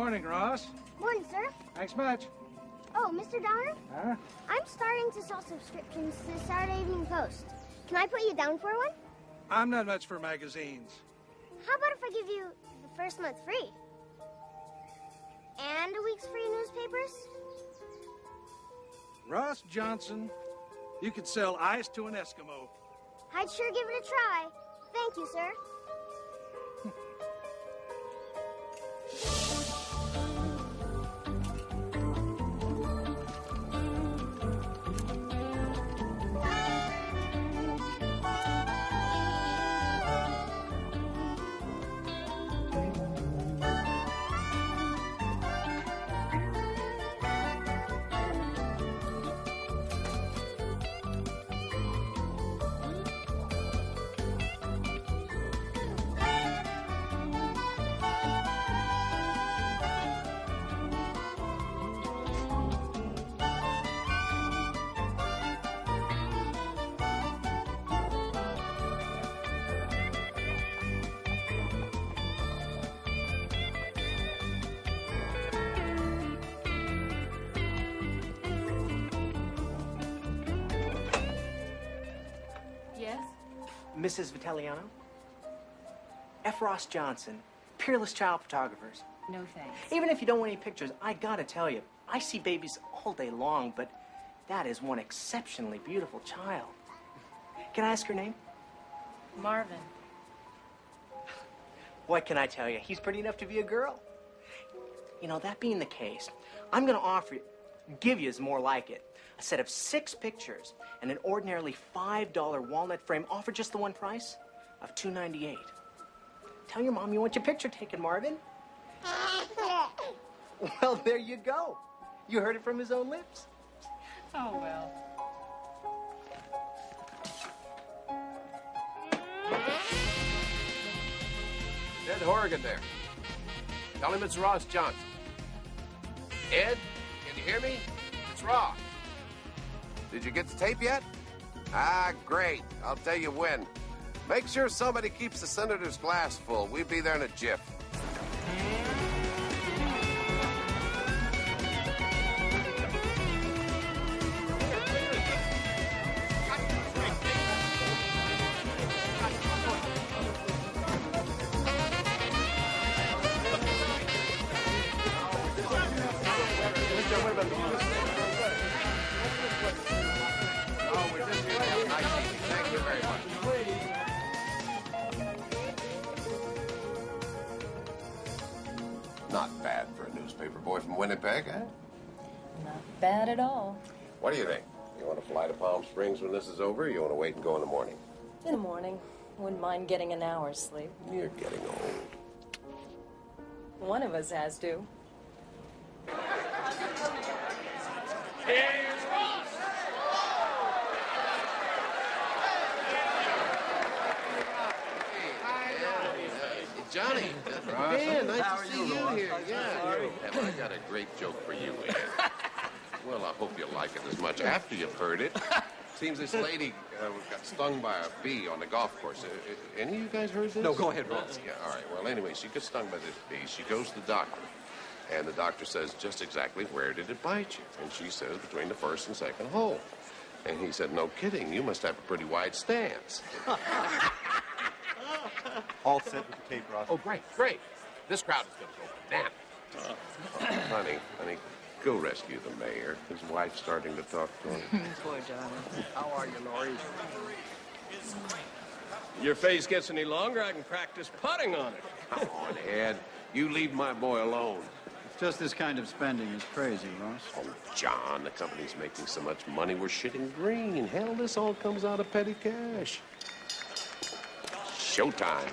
morning, Ross. Morning, sir. Thanks much. Oh, Mr. Donner? Huh? I'm starting to sell subscriptions to the Saturday Evening Post. Can I put you down for one? I'm not much for magazines. How about if I give you the first month free? And a week's free newspapers? Ross Johnson, you could sell ice to an Eskimo. I'd sure give it a try. Thank you, sir. Mrs. Vitelliano? F. Ross Johnson, Peerless Child Photographers. No thanks. Even if you don't want any pictures, I gotta tell you, I see babies all day long, but that is one exceptionally beautiful child. Can I ask your name? Marvin. What can I tell you? He's pretty enough to be a girl. You know, that being the case, I'm gonna give you is more like it. A set of 6 pictures and an ordinarily $5 walnut frame, all for just the one price of $2.98. Tell your mom you want your picture taken, Marvin. Well, there you go. You heard it from his own lips. Oh, well. Ed Horrigan there. Tell him it's Ross Johnson. Ed, can you hear me? It's Ross. Did you get the tape yet? Ah, great. I'll tell you when. Make sure somebody keeps the senator's glass full. We'll be there in a jiff. Not bad for a newspaper boy from Winnipeg, eh? Not bad at all. What do you think? You want to fly to Palm Springs when this is over, or you want to wait and go in the morning? In the morning. Wouldn't mind getting an hour's sleep. You're getting old. One of us has to. Here's Ross! Johnny, man, nice to see you here. Yeah. And I got a great joke for you, Ed. Well, I hope you like it as much after you've heard it. Seems this lady got stung by a bee on the golf course. Any of you guys heard this? No, go ahead, Ross. Yeah, all right. Well, anyway, she gets stung by this bee. She goes to the doctor. And the doctor says, just exactly where did it bite you? And she says, between the first and second hole. And he said, no kidding. You must have a pretty wide stance. All set with the tape, Ross. Oh, great. This crowd is going to go bananas. Honey, go rescue the mayor. His wife's starting to talk to him. Poor darling. How are you, Laurie? Your face gets any longer, I can practice putting on it. Come on, Ed. You leave my boy alone. Just this kind of spending is crazy, Ross. Oh, John, the company's making so much money, we're shitting green. Hell, this all comes out of petty cash. Showtime.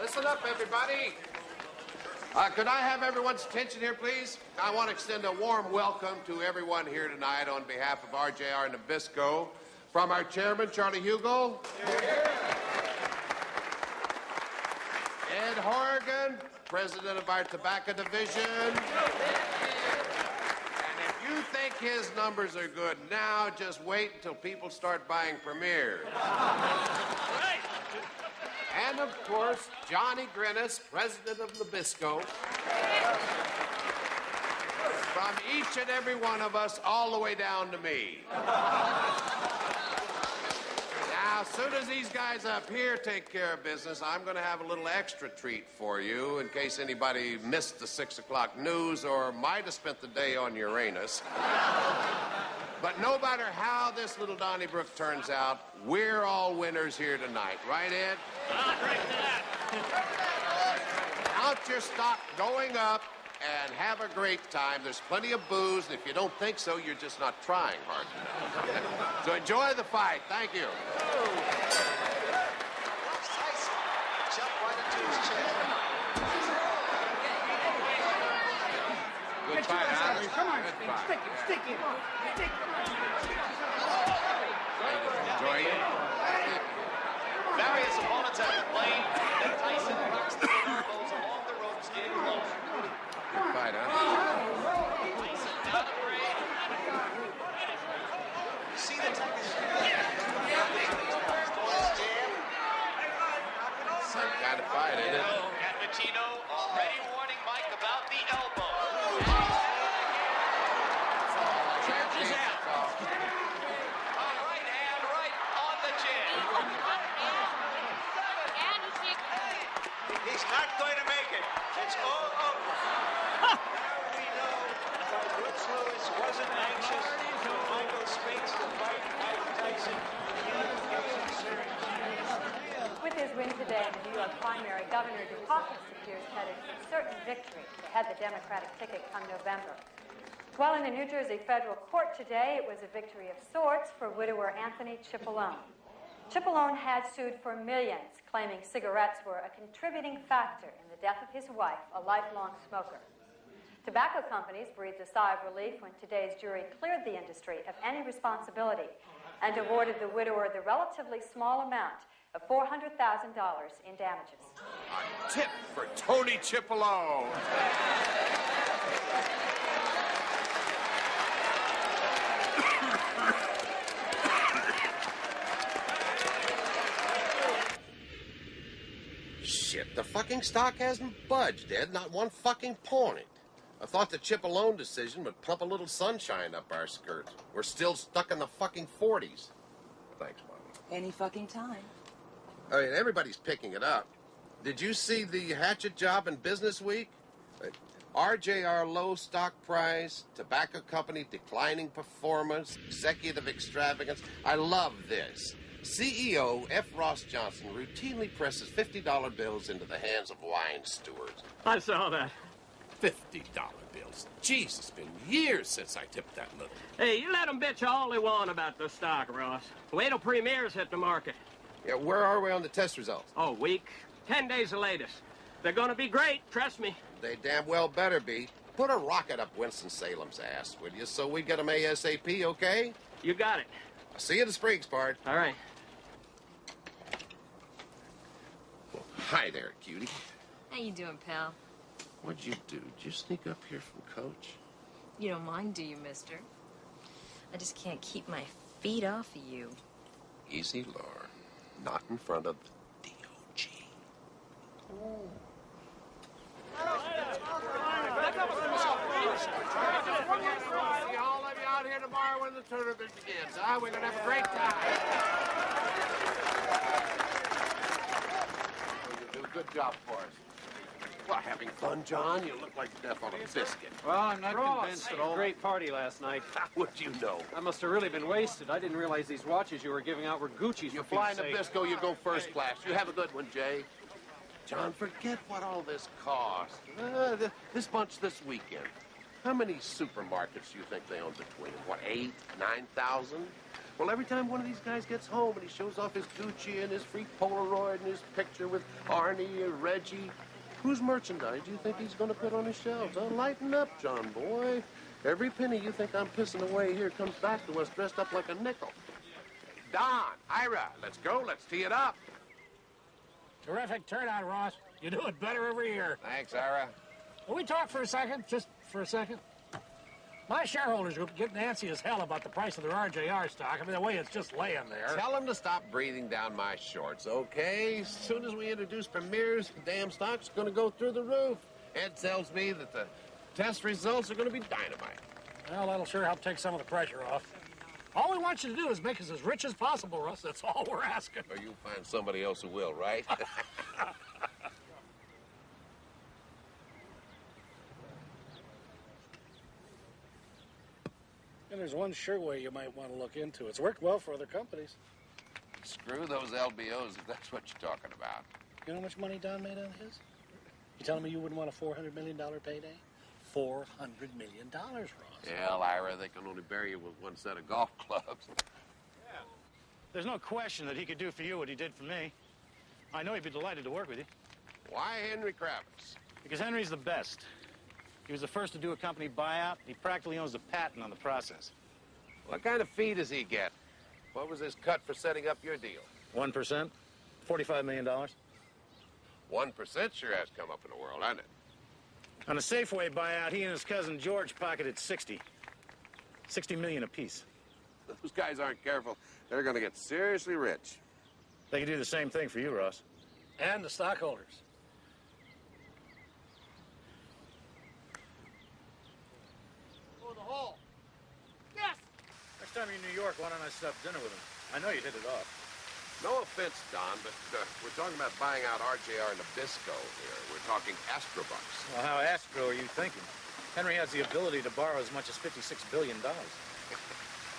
Listen up, everybody. Could I have everyone's attention here, please? I want to extend a warm welcome to everyone here tonight on behalf of RJR Nabisco. From our chairman, Charlie Hugo. Ed Horrigan, president of our tobacco division. And if you think his numbers are good now, just wait until people start buying premieres. And, of course, Johnny Grinnis, president of Nabisco. From each and every one of us, all the way down to me. Now, as soon as these guys up here take care of business, I'm going to have a little extra treat for you in case anybody missed the 6 o'clock news or might have spent the day on Uranus. But no matter how this little Donnybrook turns out, we're all winners here tonight. Right, Ed? I'll drink to that. Count your stock going up and have a great time. There's plenty of booze, and if you don't think so, you're just not trying hard enough. So enjoy the fight. Thank you. Good fight, huh? Come on. Good fight. Stick it. Enjoy it. Various opponents have complained that Tyson rocks the elbows along the ropes in close. Good fight, huh? Tyson down the grade. You see the technique? Same kind of fight, ain't it? And Patino already warning Mike about the elbow. Church is out. Right hand, right on the chin. He's not going to make it. It's all over. Now we know why Brooks Lewis wasn't anxious for Michael Spinks to fight Mike Tyson. With his win today in the New York primary, Governor Dukakis appears headed for certain victory to head the Democratic ticket come November. While in a New Jersey federal court today, it was a victory of sorts for widower Anthony Cipollone. Cipollone had sued for millions, claiming cigarettes were a contributing factor in the death of his wife, a lifelong smoker. Tobacco companies breathed a sigh of relief when today's jury cleared the industry of any responsibility and awarded the widower the relatively small amount of $400,000 in damages. A tip for Tony Cipollone. Shit, the fucking stock hasn't budged, Ed. Not one fucking point. I thought the Cipollone decision would plump a little sunshine up our skirt. We're still stuck in the fucking 40s. Thanks, Mommy. Any fucking time. I mean, everybody's picking it up. Did you see the hatchet job in Business Week? RJR low stock price, tobacco company declining performance, executive extravagance. I love this. CEO F. Ross Johnson routinely presses $50 bills into the hands of wine stewards. I saw that. $50 bills. Jeez, it's been years since I tipped that little. Hey, you let them bitch all they want about the stock, Ross. Wait till premieres hit the market. Yeah, where are we on the test results? Oh, week. 10 days the latest. They're gonna be great, trust me. They damn well better be. Put a rocket up Winston-Salem's ass, will you, so we get them ASAP, okay? You got it. I'll see you at the Springs, Bart. All right. Well, hi there, cutie. How you doing, pal? What'd you do? Did you sneak up here from Coach? You don't mind, do you, mister? I just can't keep my feet off of you. Easy, Laura. Not in front of the DOG. See all of you out here tomorrow when the tournament begins, huh? We're gonna have a great time. You do a good job for us. Well, having fun, John? You look like death on a biscuit. Well, I'm not convinced at all. Great party last night. How would you know? I must have really been wasted. I didn't realize these watches you were giving out were Gucci's. You fly Nabisco, you go first class. You have a good one, Jay. John, forget what all this cost. This bunch this weekend. How many supermarkets do you think they own between? What, 8,000, 9,000? Well, every time one of these guys gets home and he shows off his Gucci and his free Polaroid and his picture with Arnie or Reggie, whose merchandise do you think he's going to put on his shelves? Oh, lighten up, John boy. Every penny you think I'm pissing away here comes back to us dressed up like a nickel. Don, Ira, let's go. Let's tee it up. Terrific turnout, Ross. You do it better every year. Thanks, Ira. Will we talk for a second? Just for a second? My shareholders group get antsy as hell about the price of their RJR stock. I mean, the way it's just laying there. Tell them to stop breathing down my shorts, okay? As soon as we introduce Premier's, the damn stock's going to go through the roof. Ed tells me that the test results are going to be dynamite. Well, that'll sure help take some of the pressure off. All we want you to do is make us as rich as possible, Russ. That's all we're asking. Or you'll find somebody else who will, right? And there's one sure way you might want to look into. It's worked well for other companies. Screw those LBOs if that's what you're talking about. You know how much money Don made on his? You telling me you wouldn't want a $400 million payday? $400 million, Ross. Yeah, Ira, they can only bury you with one set of golf clubs. Yeah. There's no question that he could do for you what he did for me. I know he'd be delighted to work with you. Why Henry Kravitz? Because Henry's the best. He was the first to do a company buyout. He practically owns the patent on the process. What kind of fee does he get? What was his cut for setting up your deal? 1%, $45 million. 1% sure has come up in the world, hasn't it? On a Safeway buyout, he and his cousin George pocketed 60 million apiece. Those guys aren't careful. They're going to get seriously rich. They could do the same thing for you, Ross. And the stockholders. Oh, the hall. Yes! Next time you're in New York, why don't I stop dinner with him? I know you hit it off. No offense, Don, but we're talking about buying out RJR Nabisco here. We're talking Astrobucks. Well, how astro are you thinking? Henry has the ability to borrow as much as $56 billion.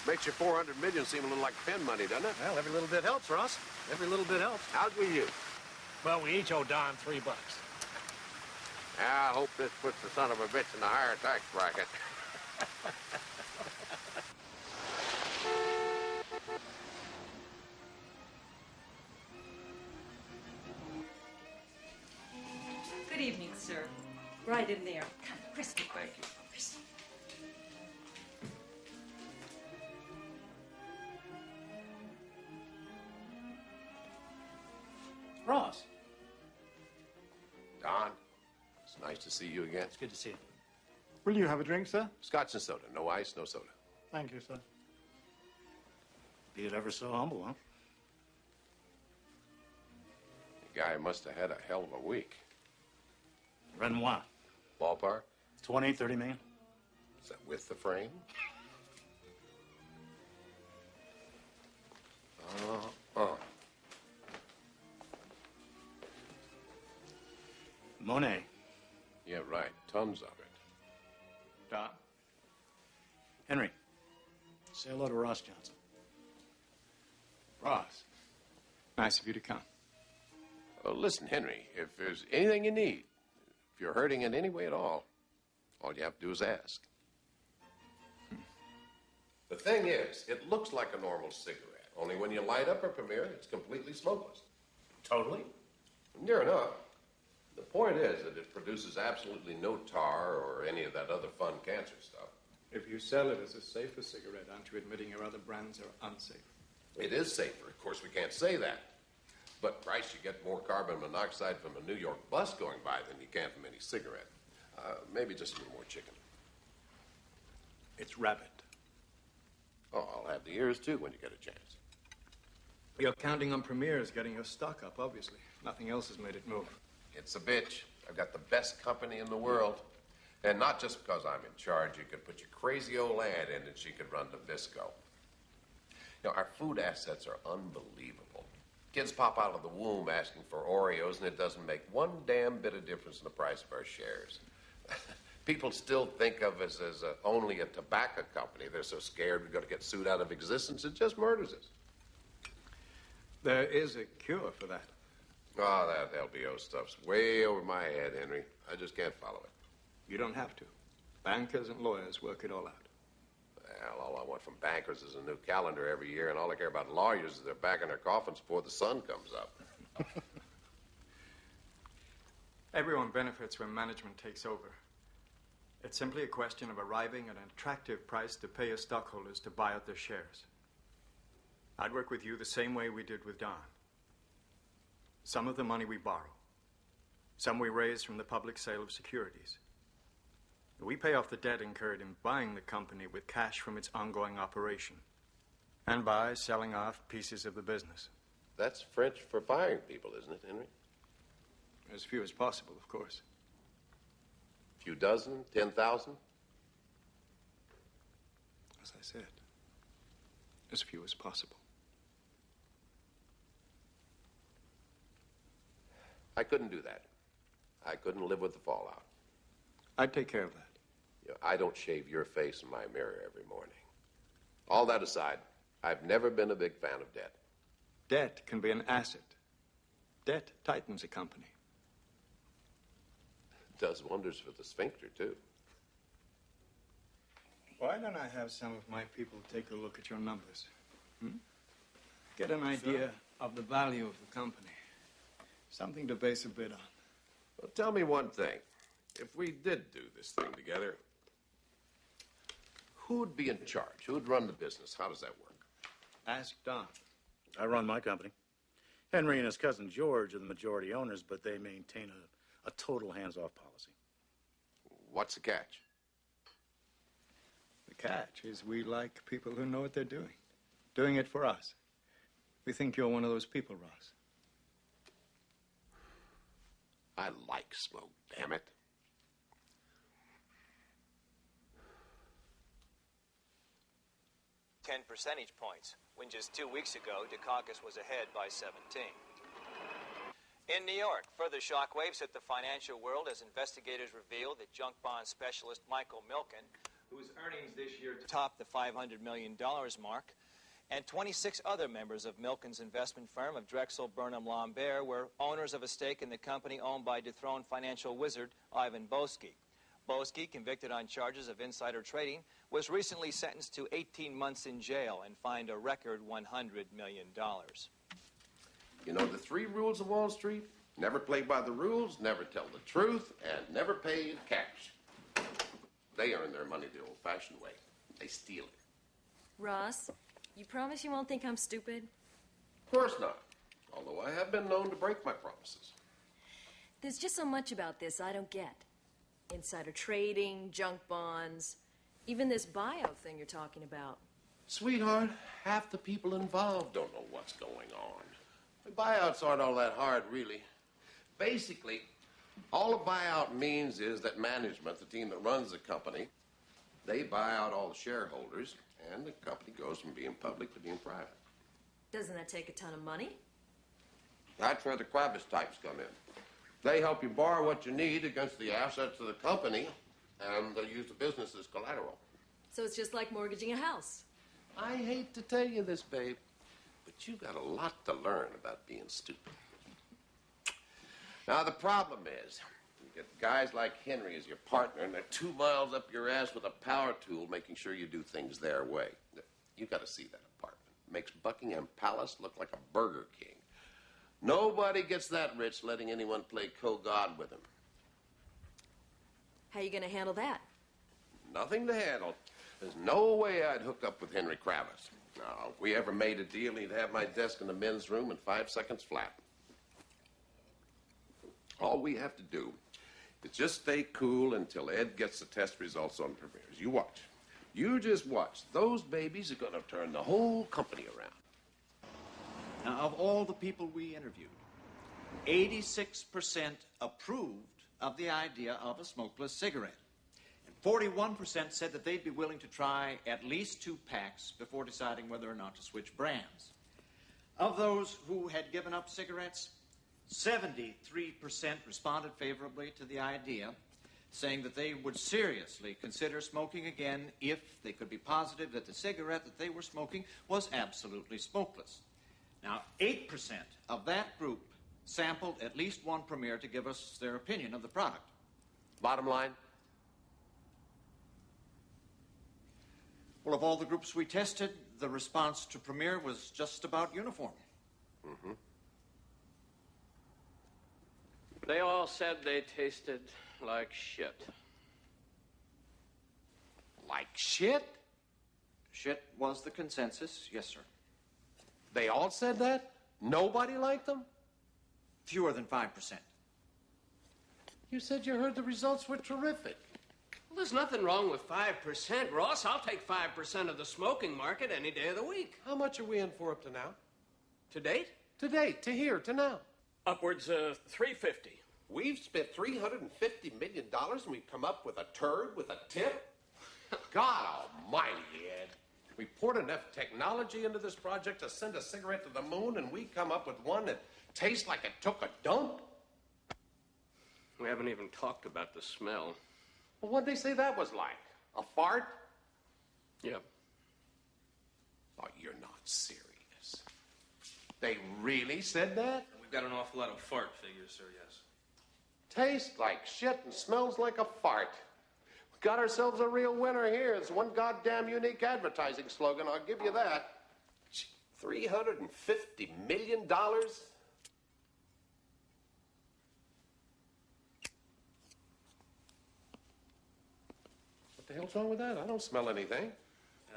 Makes your $400 million seem a little like pin money, doesn't it? Well, every little bit helps, Ross. Every little bit helps. How's with you? Well, we each owe Don $3. I hope this puts the son of a bitch in the higher tax bracket. Good evening, sir. Right in there. Come, Christy. Thank you. Christy. Ross. Don, it's nice to see you again. It's good to see you. Will you have a drink, sir? Scotch and soda. No ice, no soda. Thank you, sir. Be it ever so humble, huh? The guy must have had a hell of a week. Renoir. Ballpark? 20, 30 million. Is that with the frame? Monet. Yeah, right. Tons of it. Don. Henry. Say hello to Ross Johnson. Ross. Nice of you to come. Oh, listen, Henry, if there's anything you need, if you're hurting in any way at all you have to do is ask. The thing is, it looks like a normal cigarette, only when you light up a Premier, it's completely smokeless. Totally? Near enough. The point is that it produces absolutely no tar or any of that other fun cancer stuff. If you sell it as a safer cigarette, aren't you admitting your other brands are unsafe? It is safer. Of course, we can't say that. But, Bryce, you get more carbon monoxide from a New York bus going by than you can from any cigarette. Maybe just a little more chicken. It's rabbit. Oh, I'll have the ears, too, when you get a chance. You're counting on Premier's getting your stock up, obviously. Nothing else has made it move. It's a bitch. I've got the best company in the world. And not just because I'm in charge. You could put your crazy old aunt in and she could run Nabisco. You know, our food assets are unbelievable. Kids pop out of the womb asking for Oreos, and it doesn't make one damn bit of difference in the price of our shares. People still think of us as only a tobacco company. They're so scared we're going to get sued out of existence, it just murders us. There is a cure for that. Oh, that LBO stuff's way over my head, Henry. I just can't follow it. You don't have to. Bankers and lawyers work it all out. Well, all I want from bankers is a new calendar every year, and all I care about lawyers is they're back in their coffins before the sun comes up. Everyone benefits when management takes over. It's simply a question of arriving at an attractive price to pay your stockholders to buy out their shares. I'd work with you the same way we did with Don. Some of the money we borrow. Some we raise from the public sale of securities. We pay off the debt incurred in buying the company with cash from its ongoing operation, and by selling off pieces of the business. That's French for firing people, isn't it, Henry? As few as possible, of course. A few dozen, 10,000? As I said, as few as possible. I couldn't do that. I couldn't live with the fallout. I'd take care of that. You know, I don't shave your face in my mirror every morning. All that aside, I've never been a big fan of debt. Debt can be an asset. Debt tightens a company. It does wonders for the sphincter, too. Why don't I have some of my people take a look at your numbers? Get an idea of the value of the company. Something to base a bid on. Well, tell me one thing. If we did do this thing together, who'd be in charge? Who'd run the business? How does that work? Ask Don. I run my company. Henry and his cousin George are the majority owners, but they maintain a total hands-off policy. What's the catch? The catch is we like people who know what they're doing it for us. We think you're one of those people, Ross. I like smoke, damn it. 10 percentage points, when just 2 weeks ago, Dukakis was ahead by 17. In New York, further shockwaves hit the financial world as investigators revealed that junk bond specialist Michael Milken, whose earnings this year topped the $500 million mark, and 26 other members of Milken's investment firm of Drexel Burnham Lambert were owners of a stake in the company owned by dethroned financial wizard Ivan Boesky. Boesky, convicted on charges of insider trading, was recently sentenced to 18 months in jail and fined a record $100 million. You know the 3 rules of Wall Street? Never play by the rules, never tell the truth, and never pay in cash. They earn their money the old-fashioned way. They steal it. Ross, you promise you won't think I'm stupid? Of course not. Although I have been known to break my promises. There's just so much about this I don't get. Insider trading, junk bonds, even this buyout thing you're talking about. Sweetheart, half the people involved don't know what's going on. The buyouts aren't all that hard, really. Basically, all a buyout means is that management, the team that runs the company, they buy out all the shareholders, and the company goes from being public to being private. Doesn't that take a ton of money? That's where the Kravis types come in. They help you borrow what you need against the assets of the company, and they use the business as collateral. So it's just like mortgaging a house. I hate to tell you this, babe, but you got a lot to learn about being stupid. Now, the problem is, you get guys like Henry as your partner, and they're 2 miles up your ass with a power tool making sure you do things their way. You got to see that apartment. It makes Buckingham Palace look like a Burger King. Nobody gets that rich letting anyone play co-god with him. How are you going to handle that? Nothing to handle. There's no way I'd hook up with Henry Kravis. Now, if we ever made a deal, he'd have my desk in the men's room in 5 seconds flat. All we have to do is just stay cool until Ed gets the test results on premieres. You watch. You just watch. Those babies are going to turn the whole company around. Now, of all the people we interviewed, 86% approved of the idea of a smokeless cigarette. And 41% said that they'd be willing to try at least 2 packs before deciding whether or not to switch brands. Of those who had given up cigarettes, 73% responded favorably to the idea, saying that they would seriously consider smoking again if they could be positive that the cigarette that they were smoking was absolutely smokeless. Now, 8% of that group sampled at least one Premier to give us their opinion of the product. Bottom line? Well, of all the groups we tested, the response to Premier was just about uniform. Mm-hmm. They all said they tasted like shit. Like shit? Shit was the consensus, yes, sir. They all said that? Nobody liked them? Fewer than 5%. You said you heard the results were terrific. Well, there's nothing wrong with 5%, Ross. I'll take 5% of the smoking market any day of the week. How much are we in for up to now? To date? To date, to here, to now. Upwards of $350. We've spent $350 million and we've come up with a turd with a tip? God almighty, Ed. We poured enough technology into this project to send a cigarette to the moon, and we come up with one that tastes like it took a dump? We haven't even talked about the smell. Well, what'd they say that was like? A fart? Yeah. Oh, you're not serious. They really said that? We've got an awful lot of fart figures, sir, yes. Tastes like shit and smells like a fart. We got ourselves a real winner here. It's one goddamn unique advertising slogan, I'll give you that. $350 million? What the hell's wrong with that? I don't smell anything.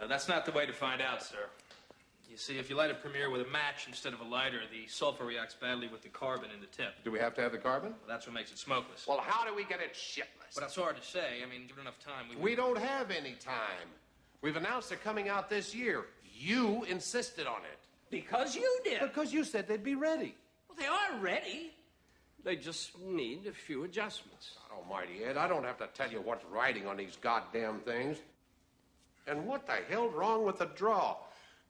That's not the way to find out, sir. You see, if you light a Premier with a match instead of a lighter, the sulfur reacts badly with the carbon in the tip. Do we have to have the carbon? Well, that's what makes it smokeless. Well, how do we get it shipless? But that's hard to say. I mean, given enough time, We don't have any time. We've announced they're coming out this year. You insisted on it. Because you did. Because you said they'd be ready. Well, they are ready. They just need a few adjustments. God almighty, Ed, I don't have to tell you what's writing on these goddamn things. And what the hell's wrong with the draw?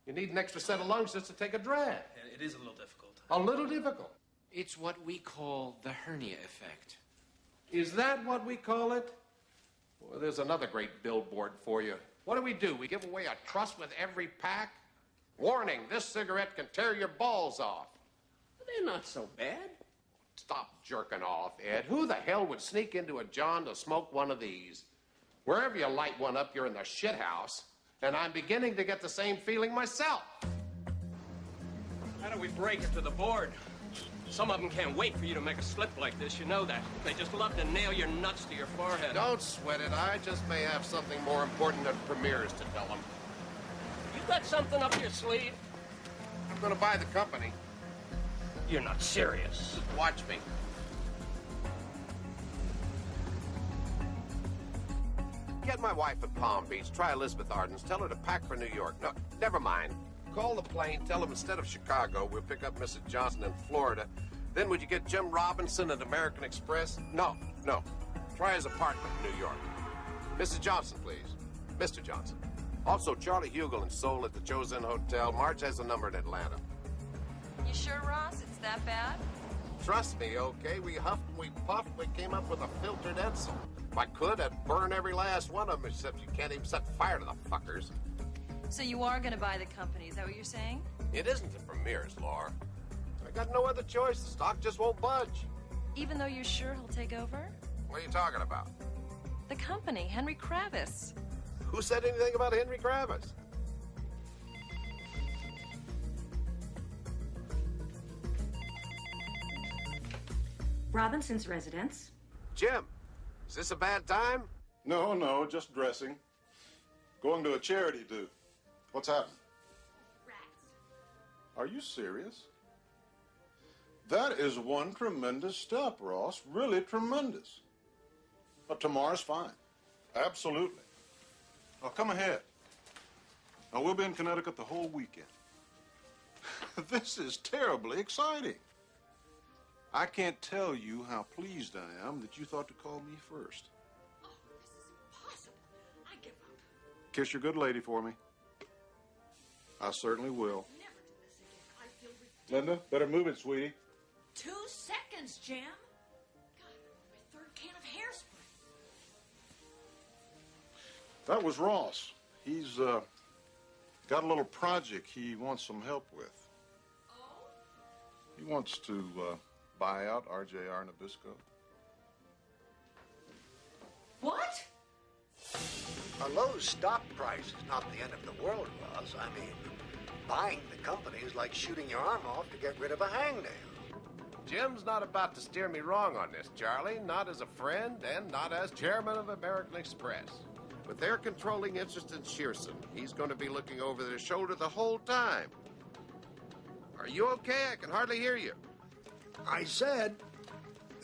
You need an extra set of lungs just to take a drag. It is a little difficult. A little difficult. It's what we call the hernia effect. Is that what we call it? Well, there's another great billboard for you. What do? We give away a truss with every pack? Warning, this cigarette can tear your balls off. They're not so bad. Stop jerking off, Ed. Who the hell would sneak into a John to smoke one of these? Wherever you light one up, you're in the shithouse. And I'm beginning to get the same feeling myself. How do we break it to the board? Some of them can't wait for you to make a slip like this, you know that. They just love to nail your nuts to your forehead. Don't sweat it. I just may have something more important than premieres to tell them. You got something up your sleeve? I'm going to buy the company. You're not serious. Watch me. Get my wife at Palm Beach. Try Elizabeth Arden's. Tell her to pack for New York. No, never mind. Call the plane. Tell them instead of Chicago, we'll pick up Mrs. Johnson in Florida. Then would you get Jim Robinson at American Express? No. Try his apartment in New York. Mrs. Johnson, please. Mr. Johnson. Also, Charlie Hugel in Seoul at the Chosin Hotel. Marge has a number in Atlanta. You sure, Ross? It's that bad? Trust me, okay? We huffed and we puffed. We came up with a filtered Edsel. If I could, I'd burn every last one of them, except you can't even set fire to the fuckers. So you are going to buy the company, is that what you're saying? It isn't the premieres, Laura. I got no other choice. The stock just won't budge. Even though you're sure he'll take over? What are you talking about? The company, Henry Kravis. Who said anything about Henry Kravis? Robinson's residence. Jim, is this a bad time? No, just dressing. Going to a charity do. What's happening? Rats. Are you serious? That is one tremendous step, Ross. Really tremendous. But tomorrow's fine. Absolutely. Now, come ahead. Now, we'll be in Connecticut the whole weekend. This is terribly exciting. I can't tell you how pleased I am that you thought to call me first. Oh, this is impossible. I give up. Kiss your good lady for me. I certainly will. Never do this again. I feel ridiculous. Linda, better move it, sweetie. 2 seconds, Jim. God, my 3rd can of hairspray. That was Ross. He's got a little project he wants some help with. Oh? He wants to buy out RJR Nabisco. What? A low stock price is not the end of the world, Ross. I mean, buying the company is like shooting your arm off to get rid of a hangnail. Jim's not about to steer me wrong on this, Charlie. Not as a friend and not as chairman of American Express. With their controlling interest in Shearson, he's going to be looking over their shoulder the whole time. Are you okay? I can hardly hear you. I said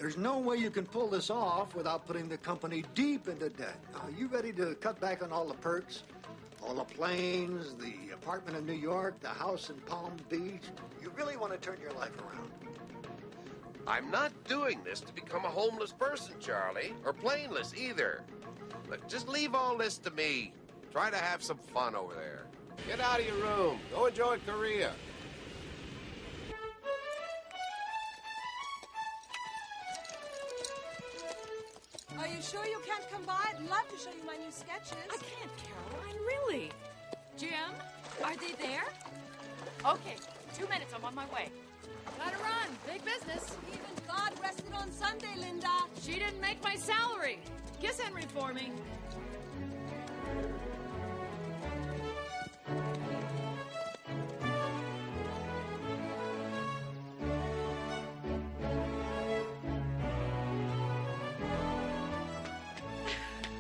There's no way you can pull this off without putting the company deep into debt. Are you ready to cut back on all the perks? All the planes, the apartment in New York, the house in Palm Beach? You really want to turn your life around? I'm not doing this to become a homeless person, Charlie, or plainless either. Look, just leave all this to me. Try to have some fun over there. Get out of your room. Go enjoy Korea. Are you sure you can't come by? I'd love to show you my new sketches. I can't, Caroline, really. Jim, are they there? Okay, 2 minutes, I'm on my way. Gotta run. Big business. Even God rested on Sunday, Linda. She didn't make my salary. Kiss Henry for me.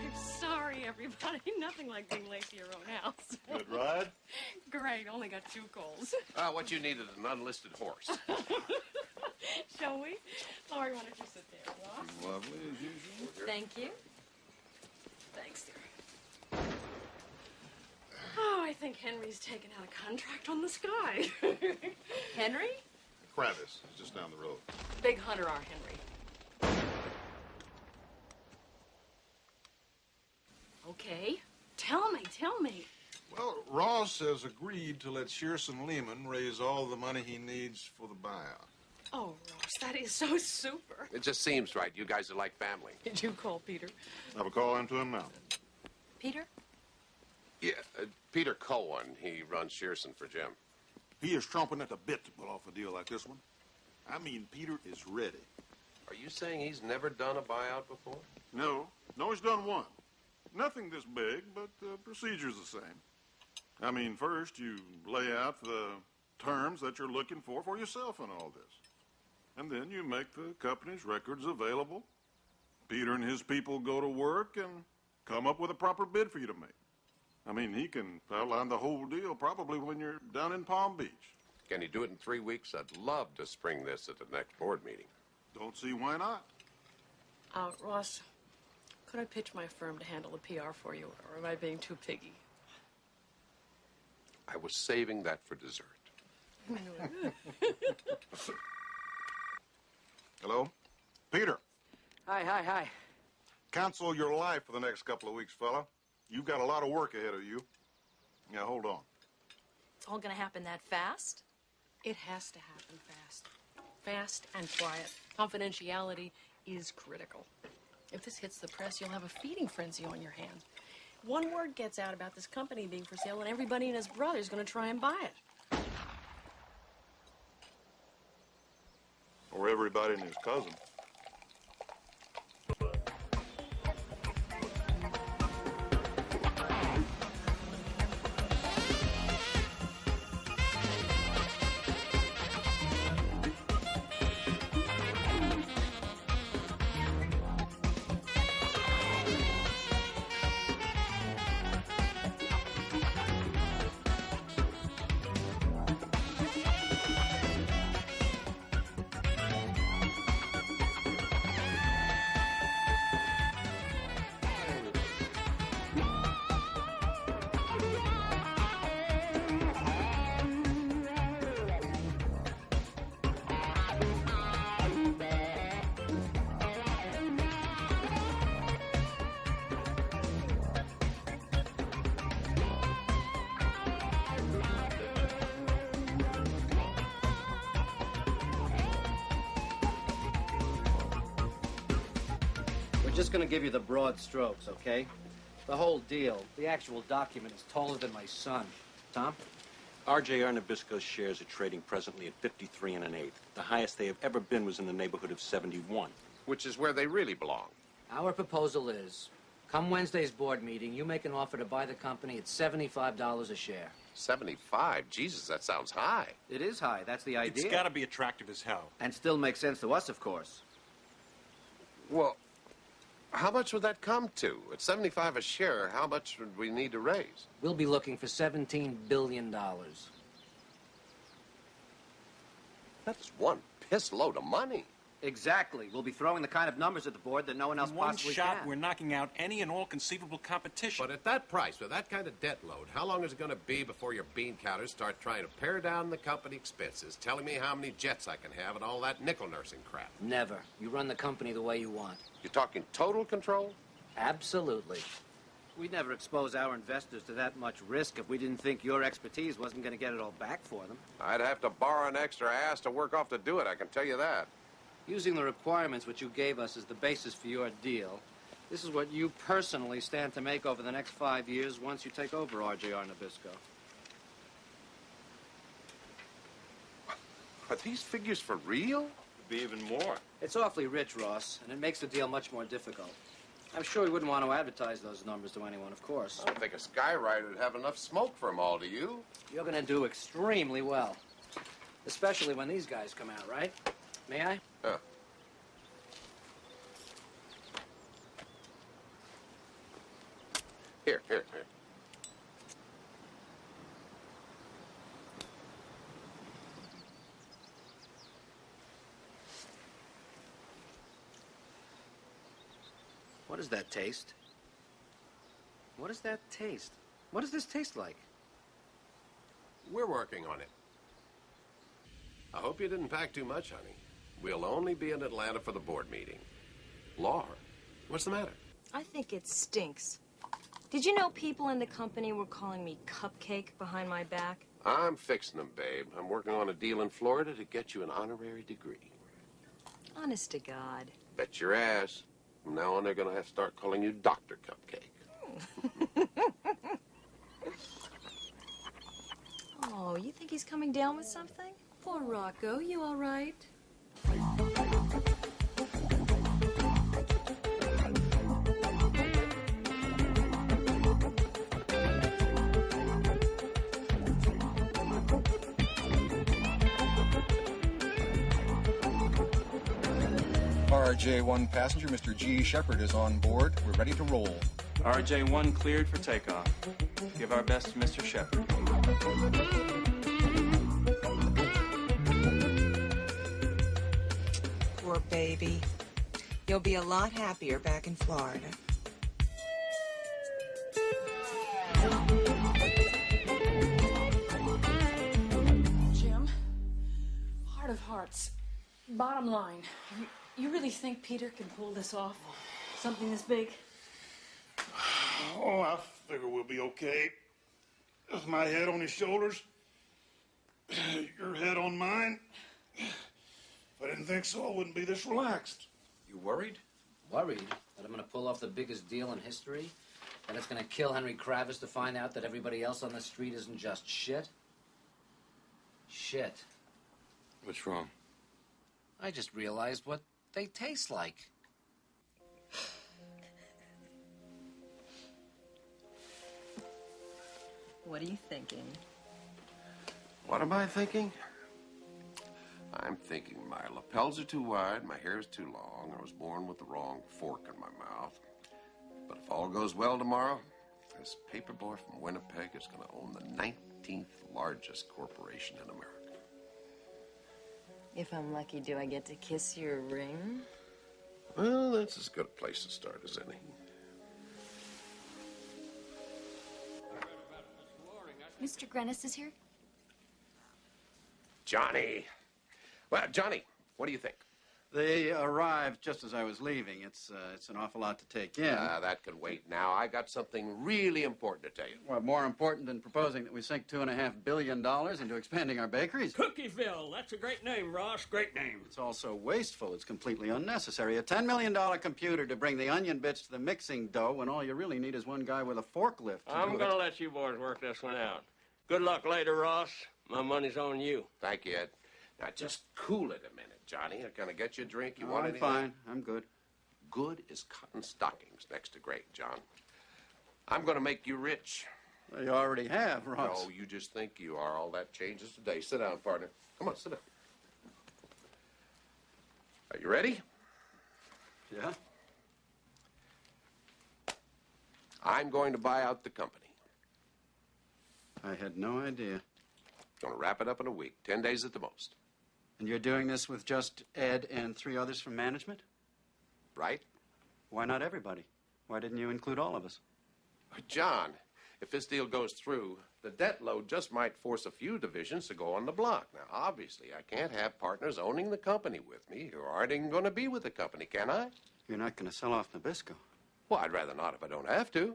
I'm sorry, everybody. Nothing like being late to your own house. Good ride? Great. Only got 2 coals. What you need is an unlisted horse. Shall we? Laurie, why don't you sit there, Ross? Lovely, as usual. Thank you. Thanks, dear. Oh, I think Henry's taken out a contract on the sky. Henry? Kravis is just down the road. Big hunter, our Henry. Okay. Tell me. Well, Ross has agreed to let Shearson Lehman raise all the money he needs for the buyout. Oh, Ross, that is so super. It just seems right. You guys are like family. Did you call Peter? I will call him to him now. Peter? Yeah, Peter Cohen. He runs Shearson for Jim. He is chomping at the bit to pull off a deal like this one. I mean, Peter is ready. Are you saying he's never done a buyout before? No, he's done one. Nothing this big, but the procedure's the same. I mean, first you lay out the terms that you're looking for yourself in all this. And then you make the company's records available. Peter and his people go to work and come up with a proper bid for you to make. I mean, he can outline the whole deal probably when you're down in Palm Beach. Can he do it in 3 weeks? I'd love to spring this at the next board meeting. Don't see why not. Ross, could I pitch my firm to handle the PR for you, or am I being too piggy? I was saving that for dessert. Hello? Peter. Hi. Cancel your life for the next couple of weeks, fella. You've got a lot of work ahead of you. Yeah, hold on. It's all gonna happen that fast? It has to happen fast. Fast and quiet. Confidentiality is critical. If this hits the press, you'll have a feeding frenzy on your hands. One word gets out about this company being for sale, and everybody and his brother is going to try and buy it. Or everybody and his cousin. We're just going to give you the broad strokes, okay? The whole deal, the actual document is taller than my son. Tom? RJR Nabisco's shares are trading presently at 53 1/8. The highest they have ever been was in the neighborhood of 71. Which is where they really belong. Our proposal is, come Wednesday's board meeting, you make an offer to buy the company at $75 a share. 75? Jesus, that sounds high. It is high. That's the idea. It's got to be attractive as hell. And still makes sense to us, of course. Well, how much would that come to? At 75 a share, how much would we need to raise? We'll be looking for $17 billion. That's one piss load of money. Exactly. We'll be throwing the kind of numbers at the board that no one else In one possibly shot, can. we're knocking out any and all conceivable competition. But at that price, with that kind of debt load, how long is it going to be before your bean counters start trying to pare down the company expenses, telling me how many jets I can have and all that nickel nursing crap? Never. You run the company the way you want. You're talking total control? Absolutely. We'd never expose our investors to that much risk if we didn't think your expertise wasn't going to get it all back for them. I'd have to borrow an extra ass to work off to do it, I can tell you that. Using the requirements which you gave us as the basis for your deal, this is what you personally stand to make over the next 5 years once you take over RJR Nabisco. Are these figures for real? Could be even more. It's awfully rich, Ross, and it makes the deal much more difficult. I'm sure we wouldn't want to advertise those numbers to anyone, of course. I don't think a skywriter would have enough smoke for them all, do you? You're going to do extremely well. Especially when these guys come out, right? May I? Yeah. Here. What does that taste? What does that taste? What does this taste like? We're working on it. I hope you didn't pack too much, honey. We'll only be in Atlanta for the board meeting. Laura, what's the matter? I think it stinks. Did you know people in the company were calling me Cupcake behind my back? I'm fixing them, babe. I'm working on a deal in Florida to get you an honorary degree. Honest to God. Bet your ass. From now on, they're going to have to start calling you Dr. Cupcake. Oh, you think he's coming down with something? Poor Rocco, you all right? RJ1 passenger, Mr. G. Shepard, is on board. We're ready to roll. RJ1 cleared for takeoff. Give our best to Mr. Shepard. Poor baby. You'll be a lot happier back in Florida. Jim, heart of hearts, bottom line, you really think Peter can pull this off? Something this big? Oh, I figure we'll be okay. With my head on his shoulders, your head on mine. If I didn't think so, I wouldn't be this relaxed. You worried? Worried that I'm going to pull off the biggest deal in history? And it's going to kill Henry Kravis to find out that everybody else on the street isn't just shit? Shit. What's wrong? I just realized what they taste like. What are you thinking? What am I thinking? I'm thinking my lapels are too wide, my hair is too long, I was born with the wrong fork in my mouth. But if all goes well tomorrow, this paper boy from Winnipeg is going to own the 19th largest corporation in America. If I'm lucky, do I get to kiss your ring? Well, that's as good a place to start as any. Mr. Grennis is here? Johnny. Well, Johnny, what do you think? They arrived just as I was leaving. It's an awful lot to take in. That could wait now. I got something really important to tell you. Well, more important than proposing that we sink $2.5 billion into expanding our bakeries? Cookieville. That's a great name, Ross. Great name. It's also wasteful. It's completely unnecessary. A $10 million computer to bring the onion bits to the mixing dough when all you really need is one guy with a forklift. I'm going to let you boys work this one out. Good luck later, Ross. My money's on you. Thank you, Ed. Now, just cool it a minute, Johnny. I'm going to get you a drink. You Oh, want I'm anything? fine. I'm good. Good is cotton stockings next to great, John. I'm going to make you rich. Well, you already have, Ross. No, you just think you are. All that changes today. Sit down, partner. Come on, sit down. Are you ready? Yeah? I'm going to buy out the company. I had no idea. Going to wrap it up in a week, 10 days at the most. And you're doing this with just Ed and 3 others from management? Right? Why not everybody? Why didn't you include all of us? John, if this deal goes through, the debt load just might force a few divisions to go on the block. Now, obviously, I can't have partners owning the company with me who aren't even going to be with the company, can I? You're not going to sell off Nabisco. Well, I'd rather not if I don't have to.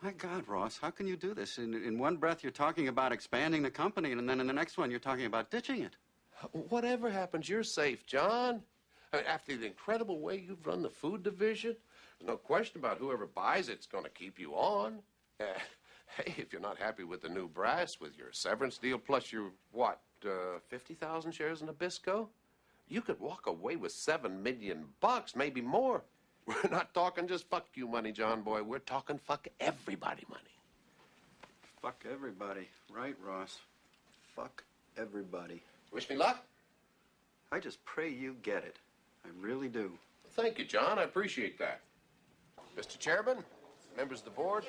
My God, Ross, how can you do this? In one breath, you're talking about expanding the company, and then in the next one, you're talking about ditching it. Whatever happens, you're safe, John. I mean, after the incredible way you've run the food division, there's no question about whoever buys it's going to keep you on. Hey, if you're not happy with the new brass, with your severance deal, plus your, 50,000 shares in Nabisco, you could walk away with $7 million, maybe more. We're not talking just fuck you money, John boy. We're talking fuck everybody money. Fuck everybody. Right, Ross. Fuck everybody. Wish me luck? I just pray you get it. I really do. Thank you, John. I appreciate that. Mr. Chairman, members of the board,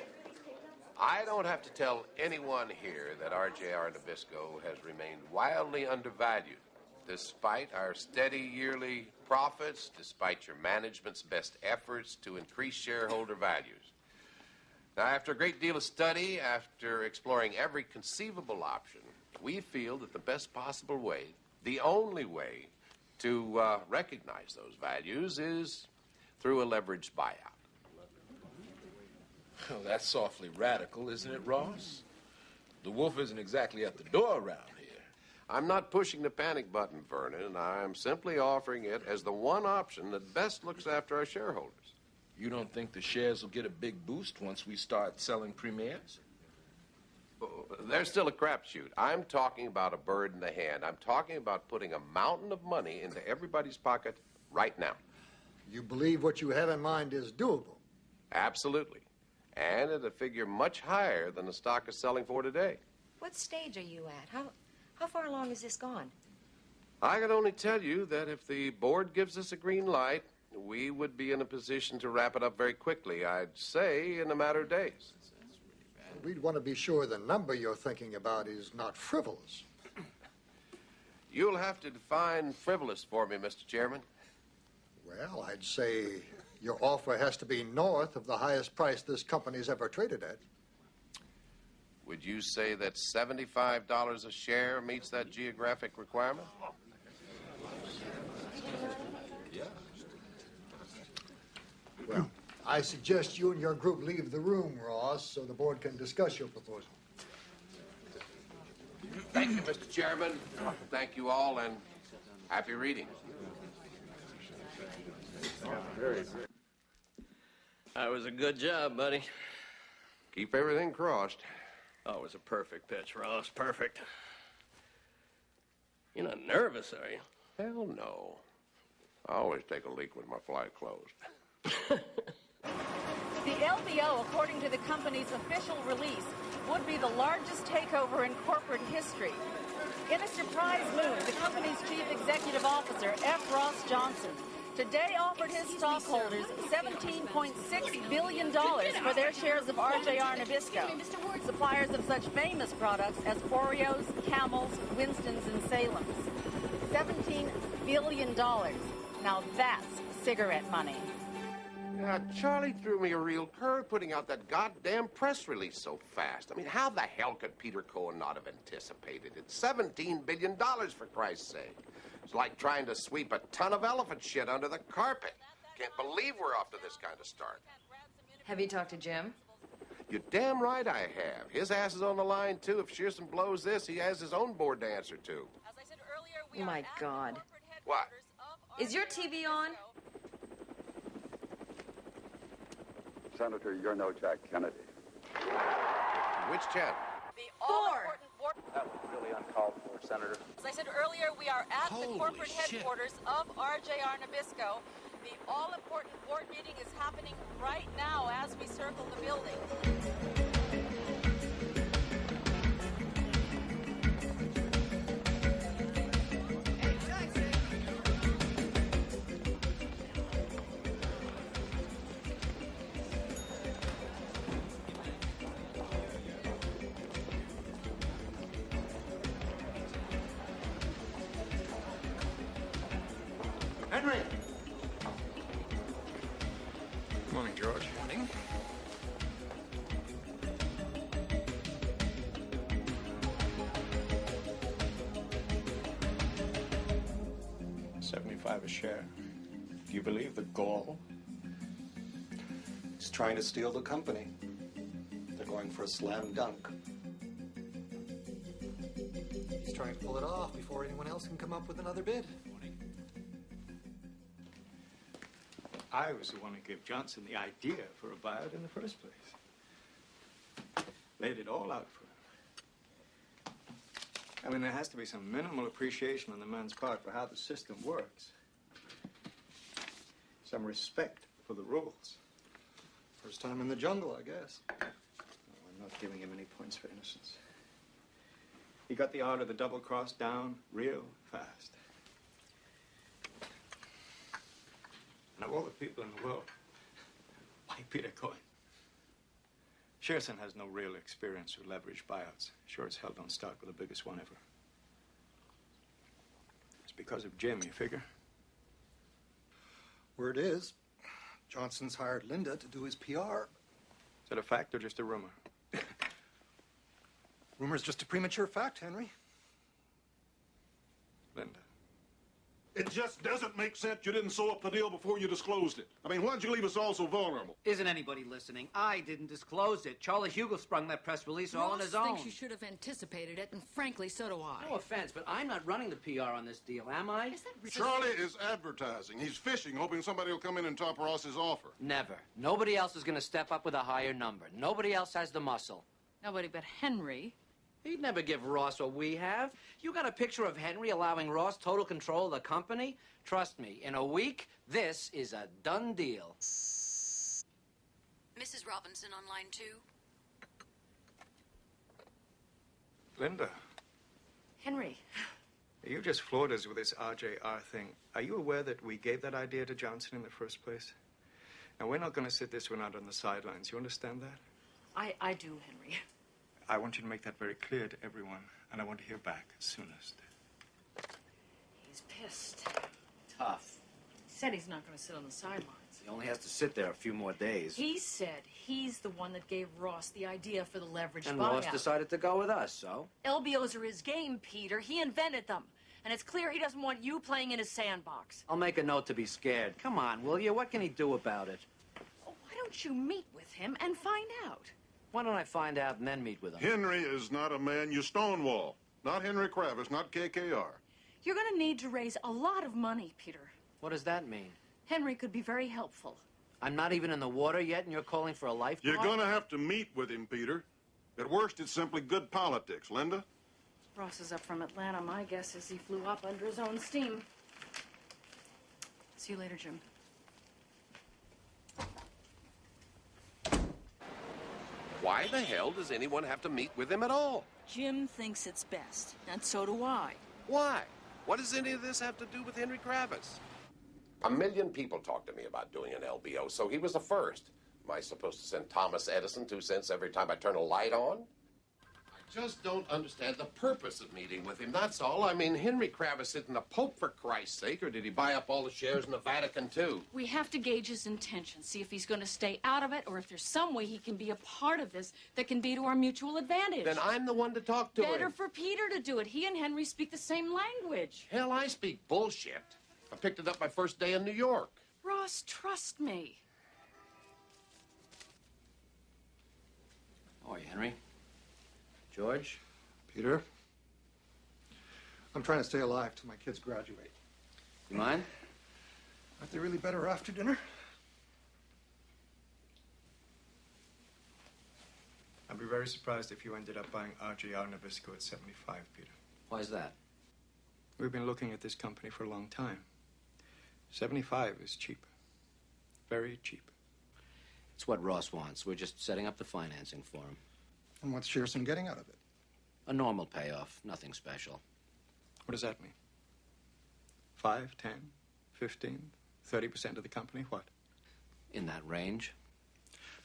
I don't have to tell anyone here that RJR Nabisco has remained wildly undervalued, despite our steady yearly profits, despite your management's best efforts to increase shareholder values. Now, after a great deal of study, after exploring every conceivable option, we feel that the best possible way, the only way to recognize those values is through a leveraged buyout. Oh, that's awfully radical, isn't it, Ross? The wolf isn't exactly at the door around here. I'm not pushing the panic button, Vernon. I'm simply offering it as the one option that best looks after our shareholders. You don't think the shares will get a big boost once we start selling premieres? There's still a crapshoot. I'm talking about a bird in the hand. I'm talking about putting a mountain of money into everybody's pocket right now. You believe what you have in mind is doable? Absolutely. And at a figure much higher than the stock is selling for today. What stage are you at? How far along has this gone? I can only tell you that if the board gives us a green light, we would be in a position to wrap it up very quickly. I'd say in a matter of days. We'd want to be sure the number you're thinking about is not frivolous. You'll have to define frivolous for me, Mr. Chairman. Well, I'd say your offer has to be north of the highest price this company's ever traded at. Would you say that $75 a share meets that geographic requirement? Yeah. Well, I suggest you and your group leave the room, Ross, so the board can discuss your proposal. Thank you, Mr. Chairman. Thank you all, and happy reading. That was a good job, buddy. Keep everything crossed. Oh, it was a perfect pitch, Ross. Perfect. You're not nervous, are you? Hell no. I always take a leak with my fly closed. The LBO, according to the company's official release, would be the largest takeover in corporate history. In a surprise move, the company's chief executive officer, F. Ross Johnson, today offered his stockholders $17.6 billion for their shares of RJR Nabisco, suppliers of such famous products as Oreos, Camels, Winstons, and Salem's. $17 billion. Now that's cigarette money. Charlie threw me a real curve putting out that goddamn press release so fast. I mean, how the hell could Peter Cohen not have anticipated it? $17 billion, for Christ's sake. It's like trying to sweep a ton of elephant shit under the carpet. Can't believe we're off to this kind of start. Have you talked to Jim? You're damn right I have. His ass is on the line, too. If Shearson blows this, he has his own board to answer to. My God. What? Is your TV on? Senator, you're no Jack Kennedy. Which channel? That was really uncalled for, Senator. As I said earlier, we are at the Holy corporate shit. headquarters of RJR Nabisco. The all-important board meeting is happening right now as we circle the building. have a share. Do you believe the gall? He's trying to steal the company. They're going for a slam dunk. He's trying to pull it off before anyone else can come up with another bid. I was the one who gave Johnson the idea for a buyout in the first place. Laid it all out for him. I mean, there has to be some minimal appreciation on the man's part for how the system works. Some respect for the rules. First time in the jungle, I guess. No, I'm not giving him any points for innocence. He got the art of the double cross down real fast. And of all the people in the world, why Peter Cohen? Shearson has no real experience with leveraged buyouts. Sure as hell don't start with the biggest one ever. It's because of Jim, you figure? Word is, Johnson's hired Linda to do his PR. Is that a fact or just a rumor? Rumor's just a premature fact, Henry. Linda. It just doesn't make sense you didn't sew up the deal before you disclosed it. I mean, why'd you leave us all so vulnerable? Isn't anybody listening? I didn't disclose it. Charlie Hugel sprung that press release all on his own. Ross thinks you should have anticipated it, and frankly, so do I. No offense, but I'm not running the PR on this deal, am I? Is that Charlie is advertising. He's fishing, hoping somebody will come in and top Ross's offer. Never. Nobody else is going to step up with a higher number. Nobody else has the muscle. Nobody but Henry. He'd never give Ross what we have. You got a picture of Henry allowing Ross total control of the company? Trust me, in a week, this is a done deal. Mrs. Robinson on line 2. Linda. Henry. You just floored us with this RJR thing. Are you aware that we gave that idea to Johnson in the first place? And we're not going to sit this one out on the sidelines. You understand that? I do, Henry. I want you to make that very clear to everyone, and I want to hear back soonest. He's pissed. Tough. He said he's not going to sit on the sidelines. He only has to sit there a few more days. He said he's the one that gave Ross the idea for the leveraged And buyout. Ross decided to go with us, so? LBOs are his game, Peter. He invented them. And it's clear he doesn't want you playing in his sandbox. I'll make a note to be scared. Come on, will you? What can he do about it? Oh, why don't you meet with him and find out? Why don't I find out and then meet with him? Henry is not a man you stonewall. Not Henry Kravis, not KKR. You're going to need to raise a lot of money, Peter. What does that mean? Henry could be very helpful. I'm not even in the water yet, and you're calling for a lifeguard? You're going to have to meet with him, Peter. At worst, it's simply good politics, Linda. Ross is up from Atlanta. My guess is he flew up under his own steam. See you later, Jim. Why the hell does anyone have to meet with him at all? Jim thinks it's best, and so do I. Why? What does any of this have to do with Henry Kravis? A million people talked to me about doing an LBO, so he was the first. Am I supposed to send Thomas Edison 2 cents every time I turn a light on? I just don't understand the purpose of meeting with him, that's all. I mean, Henry Kravis isn't the Pope, for Christ's sake, or did he buy up all the shares in the Vatican, too? We have to gauge his intentions, see if he's going to stay out of it, or if there's some way he can be a part of this that can be to our mutual advantage. Then I'm the one to talk to him. Better for Peter to do it. He and Henry speak the same language. Hell, I speak bullshit. I picked it up my first day in New York. Ross, trust me. How are you, Henry? George? Peter? I'm trying to stay alive till my kids graduate. You mind? Aren't they really better after dinner? I'd be very surprised if you ended up buying RJR Nabisco at 75, Peter. Why's that? We've been looking at this company for a long time. 75 is cheap. Very cheap. It's what Ross wants. We're just setting up the financing for him. And what's Shearson getting out of it? A normal payoff. Nothing special. What does that mean? 5, 10, 15, 30% of the company? What? In that range.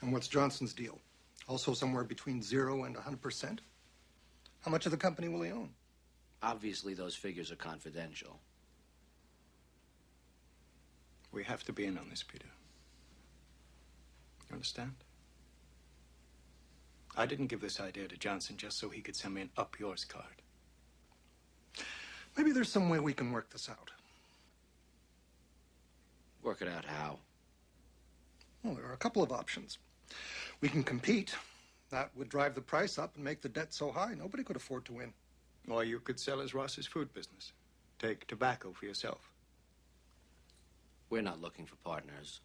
And what's Johnson's deal? Also somewhere between 0 and 100%? How much of the company will he own? Obviously, those figures are confidential. We have to be in on this, Peter. You understand? I didn't give this idea to Johnson just so he could send me an up yours card. Maybe there's some way we can work this out. Work it out how? Well, there are a couple of options. We can compete. That would drive the price up and make the debt so high nobody could afford to win. Or you could sell as Ross's food business. Take tobacco for yourself. We're not looking for partners.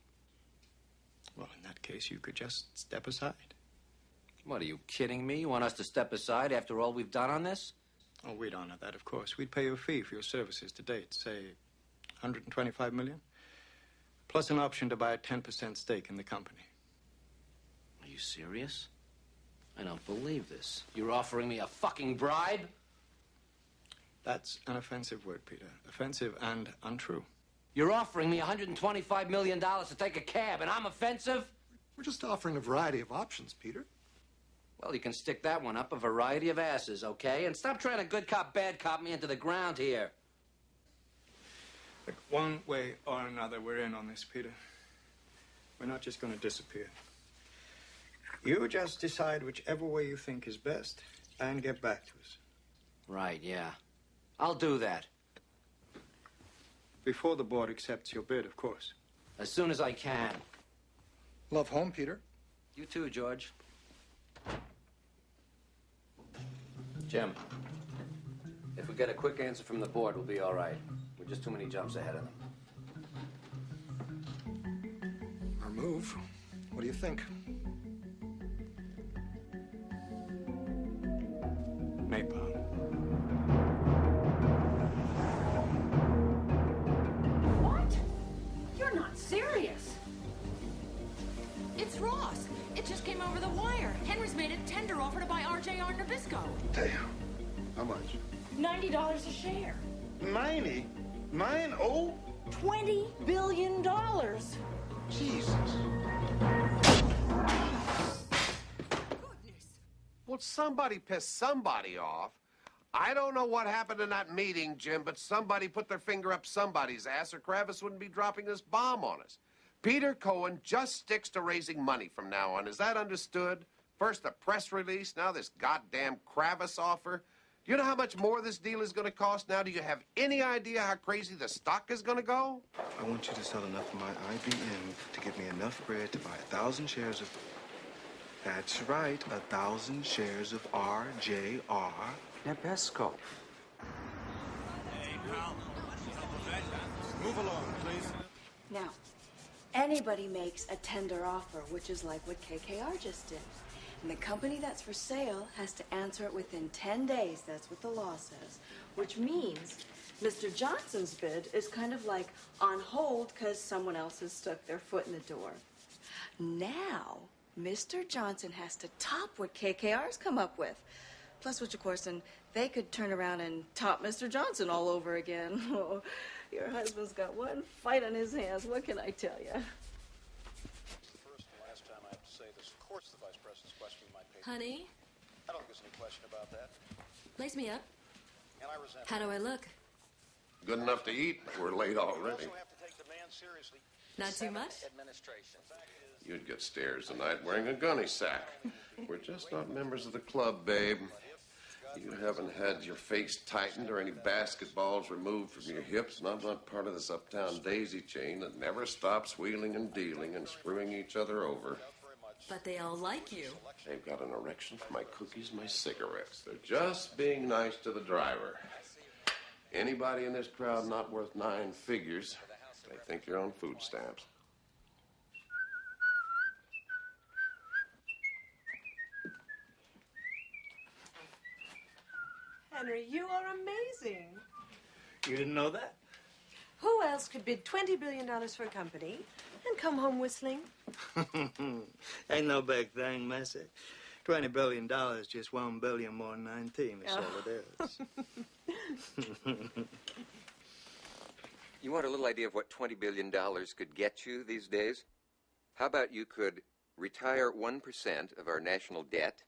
Well, in that case, you could just step aside. What, are you kidding me? You want us to step aside after all we've done on this? Oh, we'd honor that, of course. We'd pay you a fee for your services to date, say, $125 million, plus an option to buy a 10% stake in the company. Are you serious? I don't believe this. You're offering me a fucking bribe? That's an offensive word, Peter. Offensive and untrue. You're offering me $125 million to take a cab, and I'm offensive? We're just offering a variety of options, Peter. Well, you can stick that one up a variety of asses, okay? And stop trying to good cop, bad cop me into the ground here. Look, one way or another, we're in on this, Peter. We're not just going to disappear. You just decide whichever way you think is best and get back to us. Right, yeah. I'll do that. Before the board accepts your bid, of course. As soon as I can. Love home, Peter. You too, George. Jim, if we get a quick answer from the board, we'll be all right. We're just too many jumps ahead of them. Our move. What do you think? Napalm. What? You're not serious. It's Ross. It just came over the wire. Henry's made a tender offer to buy RJR Nabisco. Damn. How much? $90 a share. 90? 90? $20 billion. Jesus. Well, somebody pissed somebody off. I don't know what happened in that meeting, Jim, but somebody put their finger up somebody's ass or Kravis wouldn't be dropping this bomb on us. Peter Cohen just sticks to raising money from now on. Is that understood? First the press release, now this goddamn Kravis offer. Do you know how much more this deal is going to cost now? Do you have any idea how crazy the stock is going to go? I want you to sell enough of my IBM to give me enough bread to buy 1,000 shares of... That's right, 1,000 shares of RJR Nabisco. Hey, pal. Move along, please. Now, anybody makes a tender offer, which is like what KKR just did. And the company that's for sale has to answer it within 10 days. That's what the law says. Which means Mr. Johnson's bid is kind of like on hold because someone else has stuck their foot in the door. Now, Mr. Johnson has to top what KKR's come up with. Plus, which, of course, and they could turn around and top Mr. Johnson all over again. Oh, your husband's got one fight on his hands. What can I tell you? First and last time I have to say this. Of course the Vice President's questioning my paper. Honey, I don't think there's any question about that. lace me up. And I resent How do I look? Good enough to eat. We're late already. have to take the man seriously. Not too much? Administration. You'd get stares tonight wearing a gunny sack. We're just not members of the club, babe. You haven't had your face tightened or any basketballs removed from your hips, and I'm not part of this uptown daisy chain that never stops wheeling and dealing and screwing each other over. But they all like you. They've got an erection for my cookies and my cigarettes. They're just being nice to the driver. Anybody in this crowd not worth 9 figures, they think you're on food stamps. Henry, you are amazing. You didn't know that? Who else could bid $20 billion for a company and come home whistling? Ain't no big thing, Missy. $20 billion, just $1 billion more than 19 is all it is. You want a little idea of what $20 billion could get you these days? How about you could retire 1% of our national debt,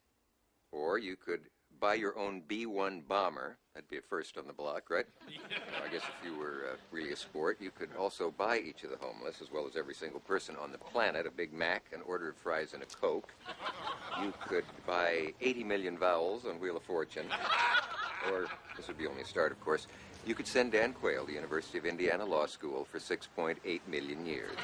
or you could buy your own B-1 bomber. That'd be a first on the block, right? I guess if you were really a sport, you could also buy each of the homeless, as well as every single person on the planet, a Big Mac, an order of fries, and a Coke. You could buy 80 million vowels on Wheel of Fortune. Or, this would be only a start, of course, You could send Dan Quayle to University of Indiana Law School for 6.8 million years.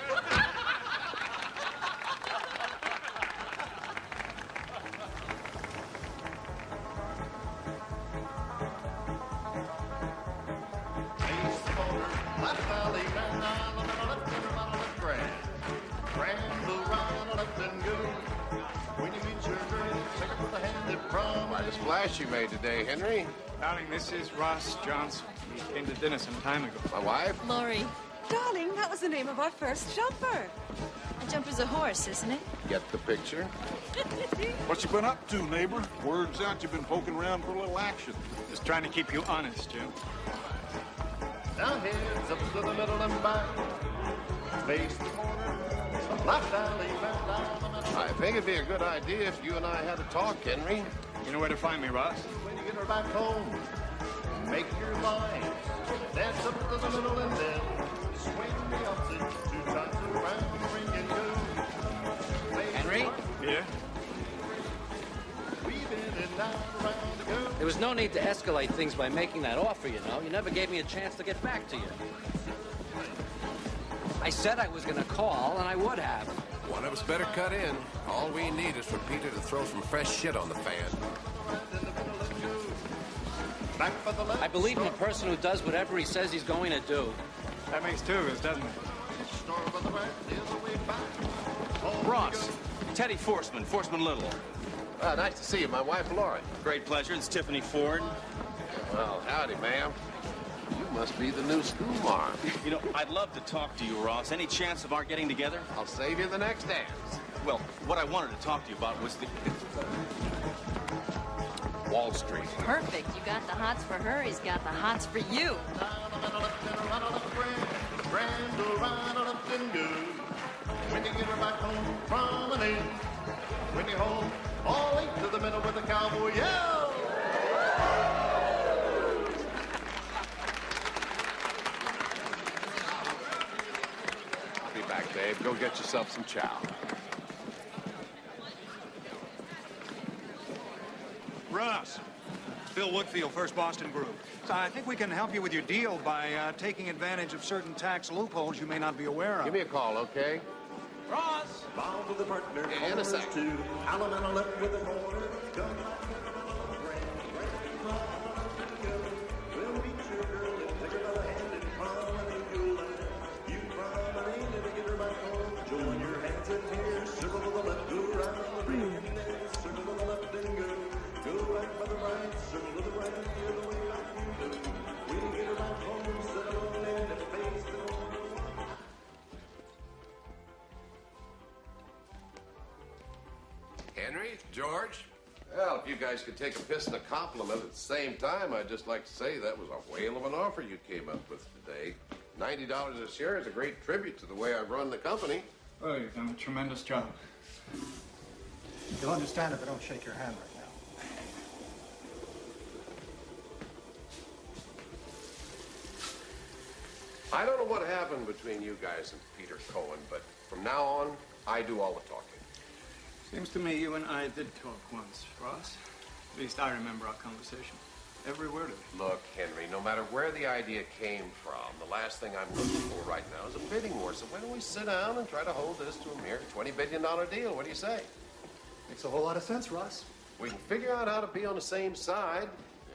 Quite a splash you made today, Henry. Darling, this is Ross Johnson. He came to dinner some time ago. My wife? Lori. Darling, that was the name of our first jumper. A jumper's a horse, isn't it? Get the picture? What you been up to, neighbor? Word's out you've been poking around for a little action. Just trying to keep you honest, Jim. Down heads up to the middle and back. Face the corner. Left alley, left down. I think it'd be a good idea if you and I had a talk, Henry. You know where to find me, Ross? When you get her back home, make your line. Dance up to the middle and then swing the opposite 2 times around the ring and go. Henry? Yeah? Weaving and down around the go. There was no need to escalate things by making that offer, you know. You never gave me a chance to get back to you. I said I was going to call, and I would have. One of us better cut in. All we need is for Peter to throw some fresh shit on the fan. I believe in a person who does whatever he says he's going to do. That makes 2 of us, doesn't it? Ross, Teddy Forsman, Forsman Little. Nice to see you. My wife, Lauren. Great pleasure. It's Tiffany Ford. Well, howdy, ma'am. You must be the new school marm. You know, I'd love to talk to you, Ross. Any chance of our getting together? I'll save you the next dance. Well, what I wanted to talk to you about was the... Wall Street. Perfect. You got the hots for her, he's got the hots for you. When you get her back home from an inn, when you're home, all 8 to the middle with a cowboy yell. I'll be back, Dave. Go get yourself some chow. Russ, Bill Woodfield, First Boston Group. So I think we can help you with your deal by taking advantage of certain tax loopholes you may not be aware of. Give me a call, okay? Ross! Bound with the partner, In a sec. to Alabama left with a corner. Gun. We'll meet your girl and take her by the hand and promenade your land. You promenade and get her back home. Join your hands and here, circle to the left, go right on the ring, and then circle to the left and go. Go right by the right, circle to the right, the other way like you do. When you get her back home, settle on in and face the corner. Henry, George. Well, if you guys could take a piss and a compliment at the same time, I'd just like to say that was a whale of an offer you came up with today. $90 a share is a great tribute to the way I've run the company. Oh, you've done a tremendous job. You'll understand if I don't shake your hand right now. I don't know what happened between you guys and Peter Cohen, but from now on, I do all the talking. Seems to me you and I did talk once, Ross. At least I remember our conversation. Every word of it. Look, Henry, no matter where the idea came from, the last thing I'm looking for right now is a bidding war. So why don't we sit down and try to hold this to a mere $20 billion deal? What do you say? Makes a whole lot of sense, Ross. We can figure out how to be on the same side.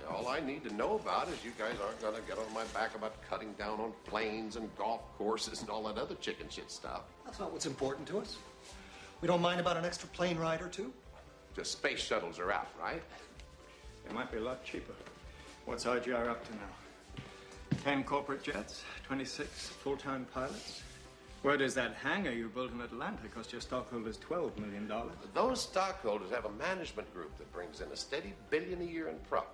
All I need to know about is you guys aren't going to get on my back about cutting down on planes and golf courses and all that other chicken shit stuff. That's not what's important to us. We don't mind about an extra plane ride or two. Just space shuttles are out, right? They might be a lot cheaper. What's RGR up to now? 10 corporate jets, 26 full-time pilots. Where does that hangar you built in Atlanta cost your stockholders $12 million? Those stockholders have a management group that brings in a steady $1 billion a year in profit.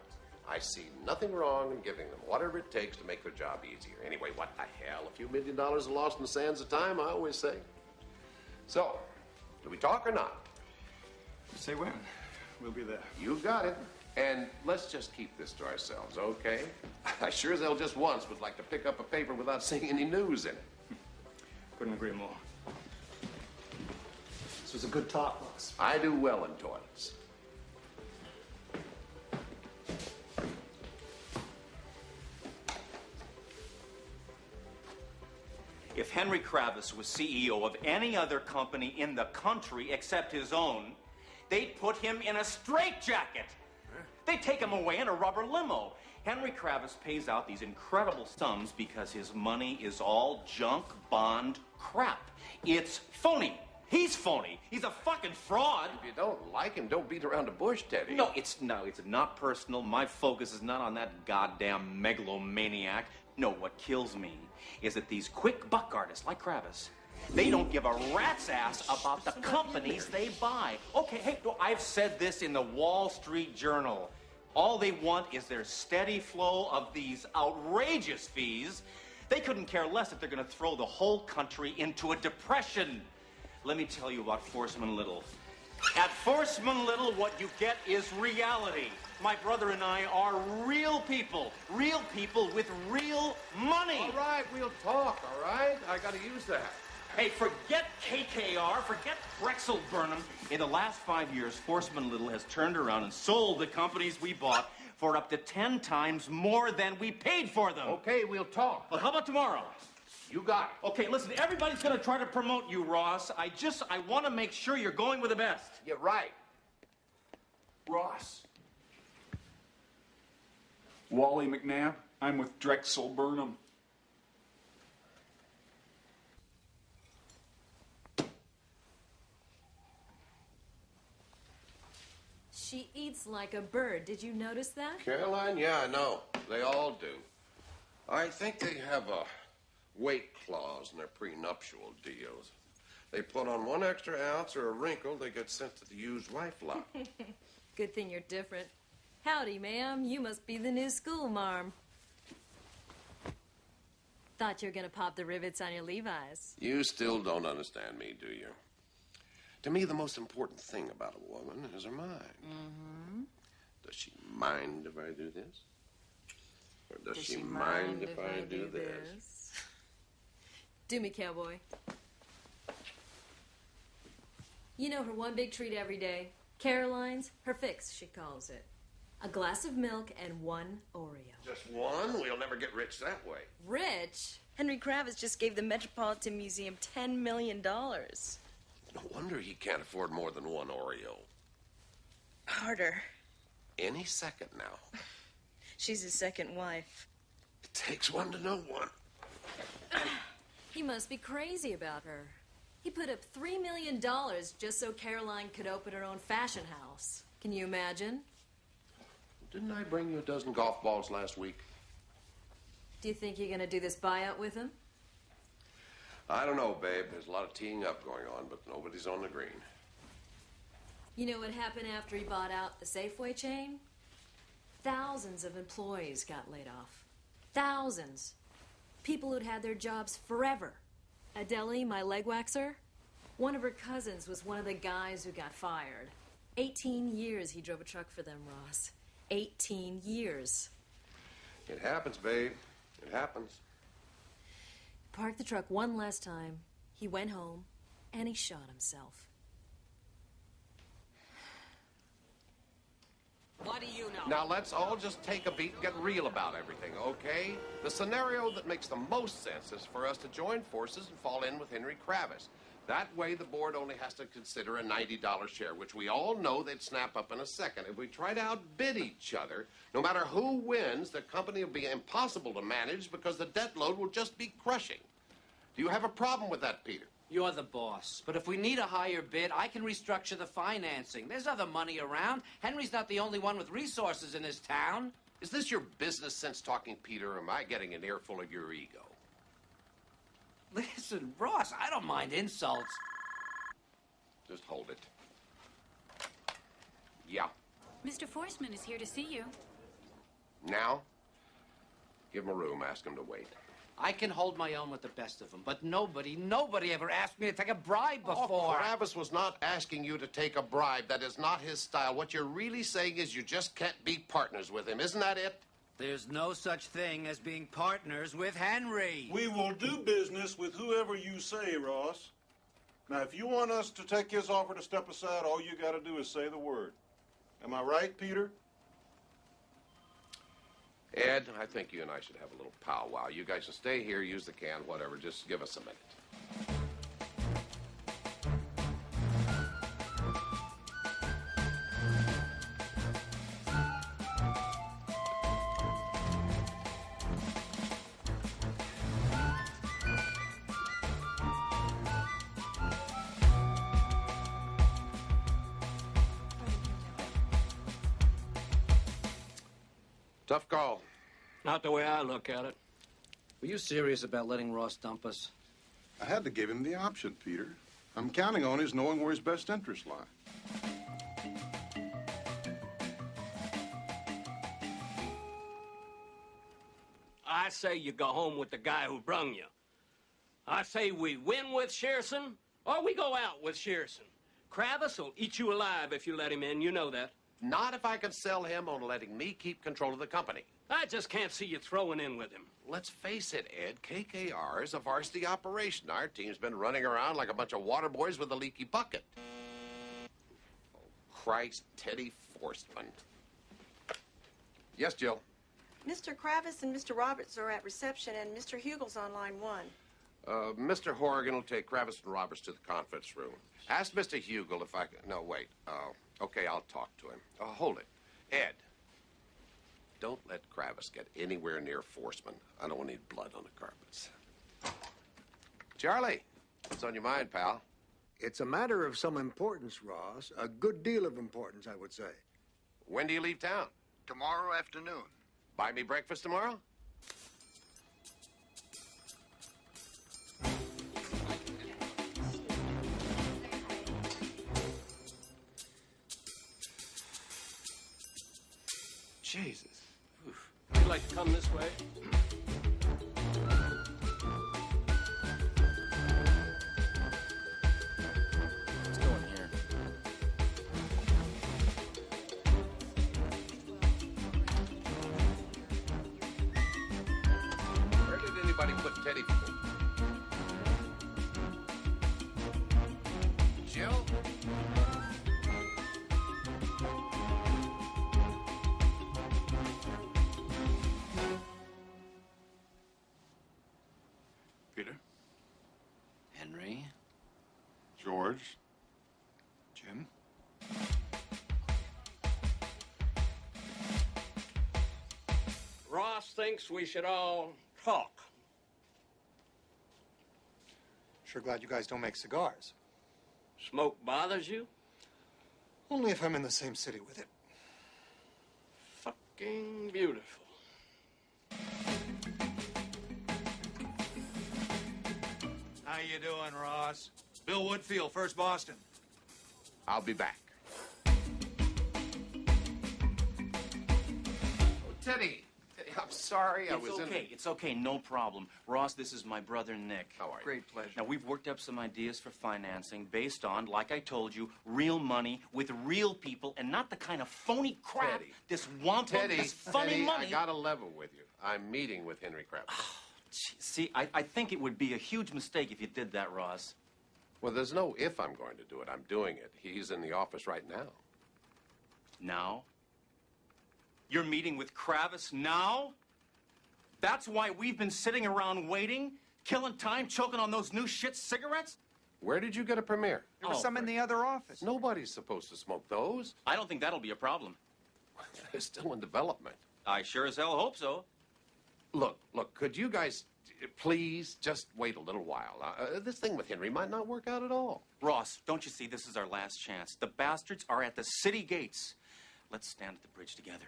I see nothing wrong in giving them whatever it takes to make their job easier. Anyway, what the hell? A few $1 million lost in the sands of time, I always say. So, do we talk or not? Say when. We'll be there. You got it. And let's just keep this to ourselves, okay? I sure as hell just once would like to pick up a paper without seeing any news in it. Couldn't agree more. This was a good talk, Ross. I do well in toilets. Henry Kravis was CEO of any other company in the country except his own, they'd put him in a straitjacket. They'd take him away in a rubber limo. Henry Kravis pays out these incredible sums because his money is all junk bond crap. It's phony. He's phony. He's a fucking fraud. If you don't like him, don't beat around the bush, Teddy. No, it's not personal. My focus is not on that goddamn megalomaniac. No, what kills me is that these quick buck artists like Kravis, they don't give a rat's ass about the companies they buy. Okay, hey, I've said this in the Wall Street Journal. All they want is their steady flow of these outrageous fees. They couldn't care less if they're going to throw the whole country into a depression. Let me tell you about Forsman Little. At Forsman Little, what you get is reality. My brother and I are real people with real money. All right, we'll talk, all right? I got to use that. Hey, forget KKR, forget Drexel Burnham. In the last 5 years, Forsman Little has turned around and sold the companies we bought for up to 10 times more than we paid for them. Okay, we'll talk. Well, how about tomorrow? You got it. Okay, listen, everybody's going to try to promote you, Ross. I want to make sure you're going with the best. You're right. Ross. Wally McNabb. I'm with Drexel Burnham. She eats like a bird. Did you notice that? Caroline, yeah, I know. They all do. I think they have a weight clause in their prenuptial deals. They put on 1 extra ounce or a wrinkle, they get sent to the used wife lot. Good thing you're different. Howdy, ma'am. You must be the new school marm. Thought you were gonna pop the rivets on your Levi's. You still don't understand me, do you? To me, the most important thing about a woman is her mind. Mm-hmm. Does she mind if I do this? Or does she mind if I do this? Do me, cowboy. You know her one big treat every day? Caroline's, her fix, she calls it. A glass of milk and 1 Oreo. Just one? We'll never get rich that way. Rich? Henry Kravis just gave the Metropolitan Museum $10 million. No wonder he can't afford more than 1 Oreo. Harder. Any second now. She's his second wife. It takes one to know one. He must be crazy about her. He put up $3 million just so Caroline could open her own fashion house. Can you imagine? Didn't I bring you a dozen golf balls last week? Do you think you're gonna do this buyout with him? I don't know, babe. There's a lot of teeing up going on, but nobody's on the green. You know what happened after he bought out the Safeway chain? Thousands of employees got laid off. Thousands. People who'd had their jobs forever. Adele, my leg waxer, one of her cousins was one of the guys who got fired. 18 years he drove a truck for them, Ross. 18 years. It happens, babe. It happens. Parked the truck one last time. He went home, and he shot himself. What do you know? Now, let's all just take a beat and get real about everything, okay? The scenario that makes the most sense is for us to join forces and fall in with Henry Kravis. That way, the board only has to consider a $90 share, which we all know they'd snap up in a second. If we try to outbid each other, no matter who wins, the company will be impossible to manage because the debt load will just be crushing. Do you have a problem with that, Peter? You're the boss. But if we need a higher bid, I can restructure the financing. There's other money around. Henry's not the only one with resources in this town. Is this your business sense talking, Peter, or am I getting an earful of your ego? Listen, Ross, I don't mind insults. Just hold it. Yeah. Mr. Forsman is here to see you. Now? Give him a room. Ask him to wait. I can hold my own with the best of them, but nobody ever asked me to take a bribe before. Oh, Kravis was not asking you to take a bribe. That is not his style. What you're really saying is you just can't be partners with him. Isn't that it? There's no such thing as being partners with Henry. We will do business with whoever you say, Ross. Now, if you want us to take his offer to step aside, all you got to do is say the word. Am I right, Peter? Ed, I think you and I should have a little powwow. You guys can stay here, use the can, whatever. Just give us a minute. Tough call. Not the way I look at it. Were you serious about letting Ross dump us? I had to give him the option, Peter. I'm counting on his knowing where his best interests lie. I say you go home with the guy who brung you. I say we win with Shearson, or we go out with Shearson. Kravis will eat you alive if you let him in. You know that. Not if I can sell him on letting me keep control of the company. I just can't see you throwing in with him. Let's face it, Ed, KKR is a varsity operation. Our team's been running around like a bunch of water boys with a leaky bucket. Oh, Christ, Teddy Forstman. Yes, Jill? Mr. Kravis and Mr. Roberts are at reception, and Mr. Hugel's on line 1. Mr. Horrigan will take Kravis and Roberts to the conference room. Ask Mr. Hugel if I can... No, wait. Okay, I'll talk to him. Hold it. Ed, don't let Kravis get anywhere near Forstman. I don't want any blood on the carpets. Charlie, what's on your mind, pal? It's a matter of some importance, Ross. A good deal of importance, I would say. When do you leave town? Tomorrow afternoon. Buy me breakfast tomorrow? Jesus. Oof. You'd like to come this way? Let's go in here. Where did anybody put Teddy? Jill? Peter? Henry? George? Jim? Ross thinks we should all talk. Sure glad you guys don't make cigars. Smoke bothers you? Only if I'm in the same city with it. Fucking beautiful. How you doing, Ross? Bill Woodfield, First Boston. I'll be back. Teddy, I'm sorry. I was okay. It's okay. No problem. Ross, this is my brother, Nick. How are you? Great pleasure. Now, we've worked up some ideas for financing based on, like I told you, real money with real people and not the kind of phony crap, Teddy. this wampum, Teddy, this funny Teddy, money. I gotta level with you. I'm meeting with Henry Kravis. See, I think it would be a huge mistake if you did that, Ross. Well, there's no if I'm going to do it. I'm doing it. He's in the office right now. Now? You're meeting with Kravis now? That's why we've been sitting around waiting, killing time, choking on those new shit cigarettes? Where did you get a premiere? There was some in the other office. Nobody's supposed to smoke those. I don't think that'll be a problem. They're still in development. I sure as hell hope so. Look, could you guys please just wait a little while? This thing with Henry might not work out at all. Ross, don't you see this is our last chance? The bastards are at the city gates. Let's stand at the bridge together.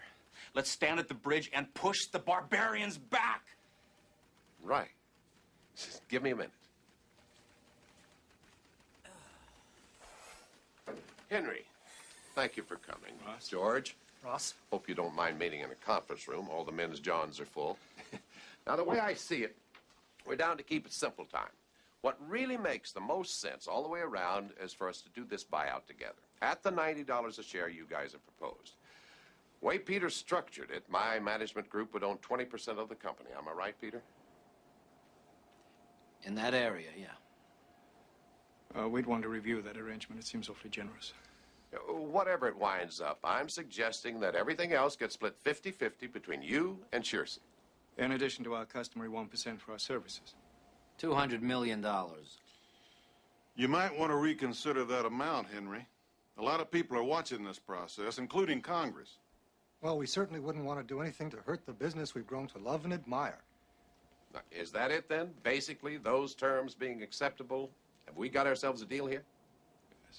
Let's stand at the bridge and push the barbarians back. Right. Just give me a minute. Henry, thank you for coming. Ross. George. Ross? Hope you don't mind meeting in a conference room. All the men's johns are full. Now, the way I see it, we're down to keep it simple time. What really makes the most sense all the way around is for us to do this buyout together at the $90 a share you guys have proposed. The way Peter structured it, my management group would own 20% of the company. Am I right, Peter? In that area, yeah. We'd want to review that arrangement. It seems awfully generous. Whatever it winds up, I'm suggesting that everything else gets split 50-50 between you and Shearson. In addition to our customary 1% for our services. $200 million. You might want to reconsider that amount, Henry. A lot of people are watching this process, including Congress. Well, we certainly wouldn't want to do anything to hurt the business we've grown to love and admire. Now, is that it then? Basically, those terms being acceptable? Have we got ourselves a deal here?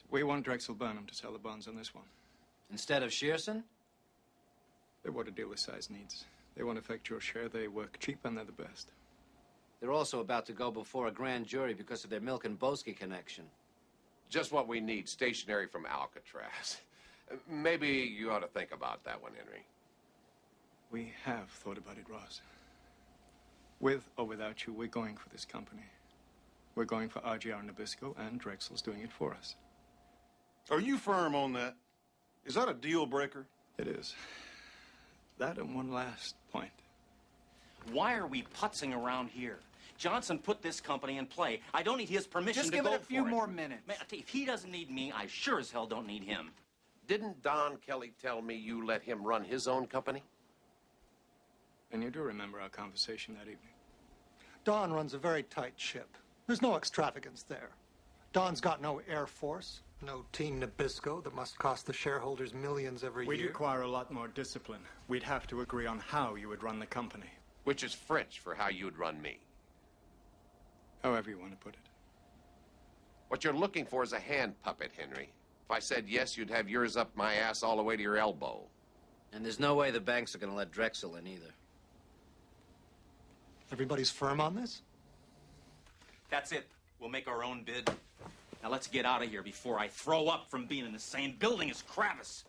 We want Drexel Burnham to sell the bonds on this one. Instead of Shearson? They want to deal with size needs. They won't affect your share. They work cheap and they're the best. They're also about to go before a grand jury because of their Milk and Boski connection. Just what we need, stationery from Alcatraz. Maybe you ought to think about that one, Henry. We have thought about it, Ross. With or without you, we're going for this company. We're going for RGR Nabisco, and Drexel's doing it for us. Are you firm on that? Is that a deal breaker? It is. That and one last point. Why are we putzing around here? Johnson put this company in play. I don't need his permission Just to give go it a few for more minutes. Man, if he doesn't need me, I sure as hell don't need him. Didn't Don Kelly tell me you let him run his own company? And you do remember our conversation that evening. Don runs a very tight ship. There's no extravagance there. Don's got no Air Force, no Team Nabisco that must cost the shareholders millions every We'd year. require a lot more discipline. We'd have to agree on how you would run the company. Which is French for how you'd run me. However you want to put it. What you're looking for is a hand puppet, Henry. If I said yes, you'd have yours up my ass all the way to your elbow. And there's no way the banks are going to let Drexel in either. Everybody's firm on this? That's it. We'll make our own bid. Now let's get out of here before I throw up from being in the same building as Kravis.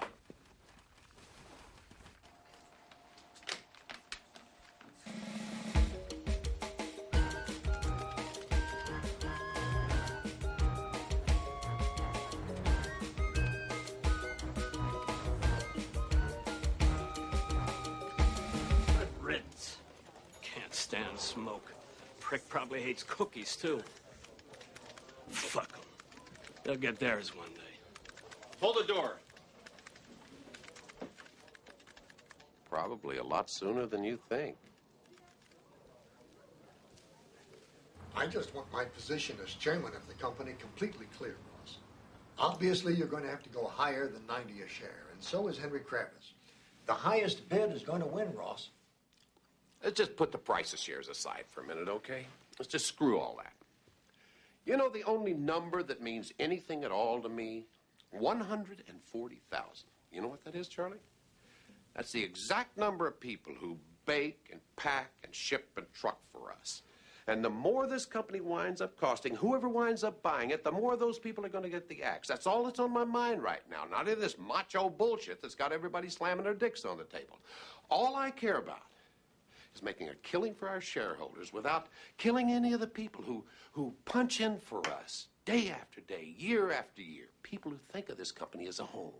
Ritz. Can't stand smoke. Prick probably hates cookies, too. Fuck them. They'll get theirs one day. Hold the door. Probably a lot sooner than you think. I just want my position as chairman of the company completely clear, Ross. Obviously, you're going to have to go higher than 90 a share, and so is Henry Kravis. The highest bid is going to win, Ross. Let's just put the price of shares aside for a minute, okay? Let's just screw all that. You know the only number that means anything at all to me? 140,000. You know what that is, Charlie? That's the exact number of people who bake and pack and ship and truck for us. And the more this company winds up costing, whoever winds up buying it, the more those people are going to get the axe. That's all that's on my mind right now. Not in this macho bullshit that's got everybody slamming their dicks on the table. All I care about is making a killing for our shareholders without killing any of the people who punch in for us day after day, year after year. People who think of this company as a home.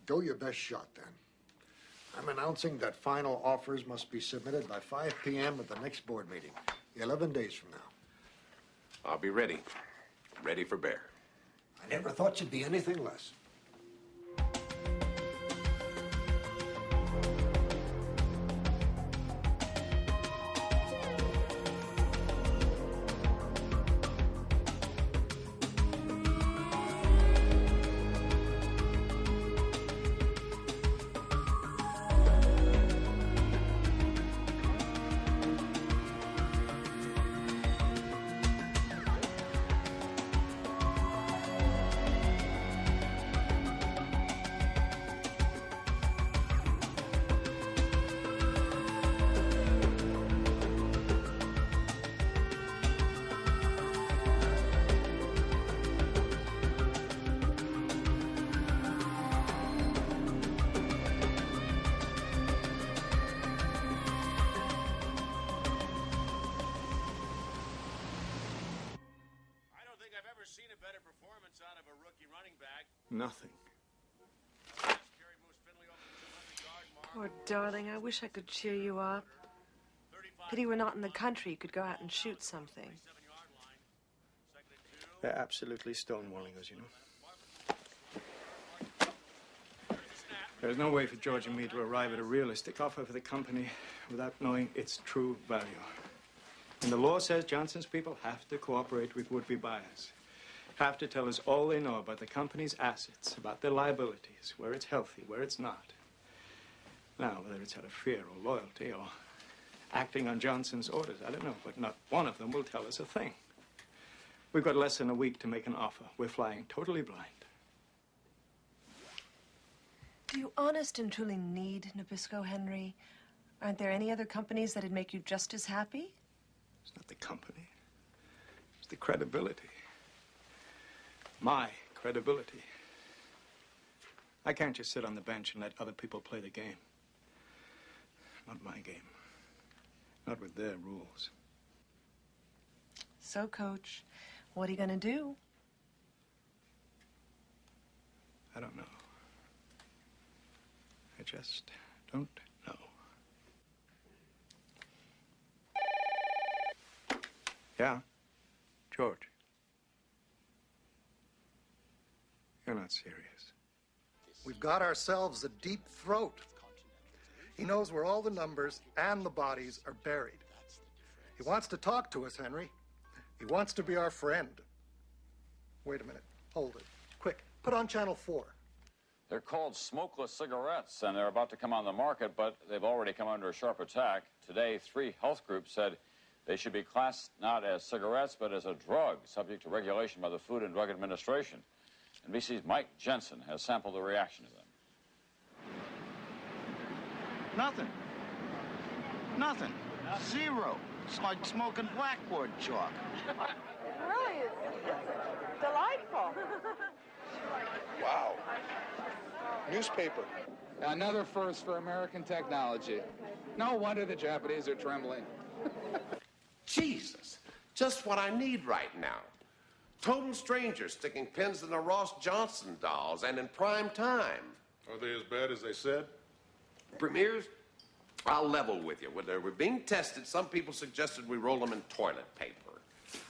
Go your best shot, then. I'm announcing that final offers must be submitted by 5 p.m. at the next board meeting, 11 days from now. I'll be ready. Ready for bear. I never thought you'd be anything less. Nothing. Oh, darling, I wish I could cheer you up. Pity we're not in the country. You could go out and shoot something. They're absolutely stonewalling us, you know. There's no way for George and me to arrive at a realistic offer for the company without knowing its true value. And the law says Johnson's people have to cooperate with would-be buyers. Have to tell us all they know about the company's assets, about their liabilities, where it's healthy, where it's not. Now, whether it's out of fear or loyalty or acting on Johnson's orders, I don't know, but not one of them will tell us a thing. We've got less than a week to make an offer. We're flying totally blind. Do you honest and truly need Nabisco, Henry? Aren't there any other companies that'd make you just as happy? It's not the company. It's the credibility. My credibility. I can't just sit on the bench and let other people play the game. Not my game. Not with their rules. So, Coach, what are you gonna do? I don't know. I just don't know. Yeah? George. You're not serious. We've got ourselves a deep throat. He knows where all the numbers and the bodies are buried. He wants to talk to us, Henry. He wants to be our friend. Wait a minute. Hold it. Quick, put on Channel 4. They're called smokeless cigarettes, and they're about to come on the market, but they've already come under a sharp attack. Today, 3 health groups said they should be classed not as cigarettes, but as a drug, subject to regulation by the Food and Drug Administration. NBC's Mike Jensen has sampled the reaction to them. Nothing. Nothing. Zero. It's like smoking blackboard chalk. Really, it's delightful. Wow. Newspaper. Another first for American technology. No wonder the Japanese are trembling. Jesus, just what I need right now. Total strangers sticking pins in the Ross Johnson dolls and in prime time. Are they as bad as they said? Premiers, I'll level with you. When they were being tested, some people suggested we roll them in toilet paper.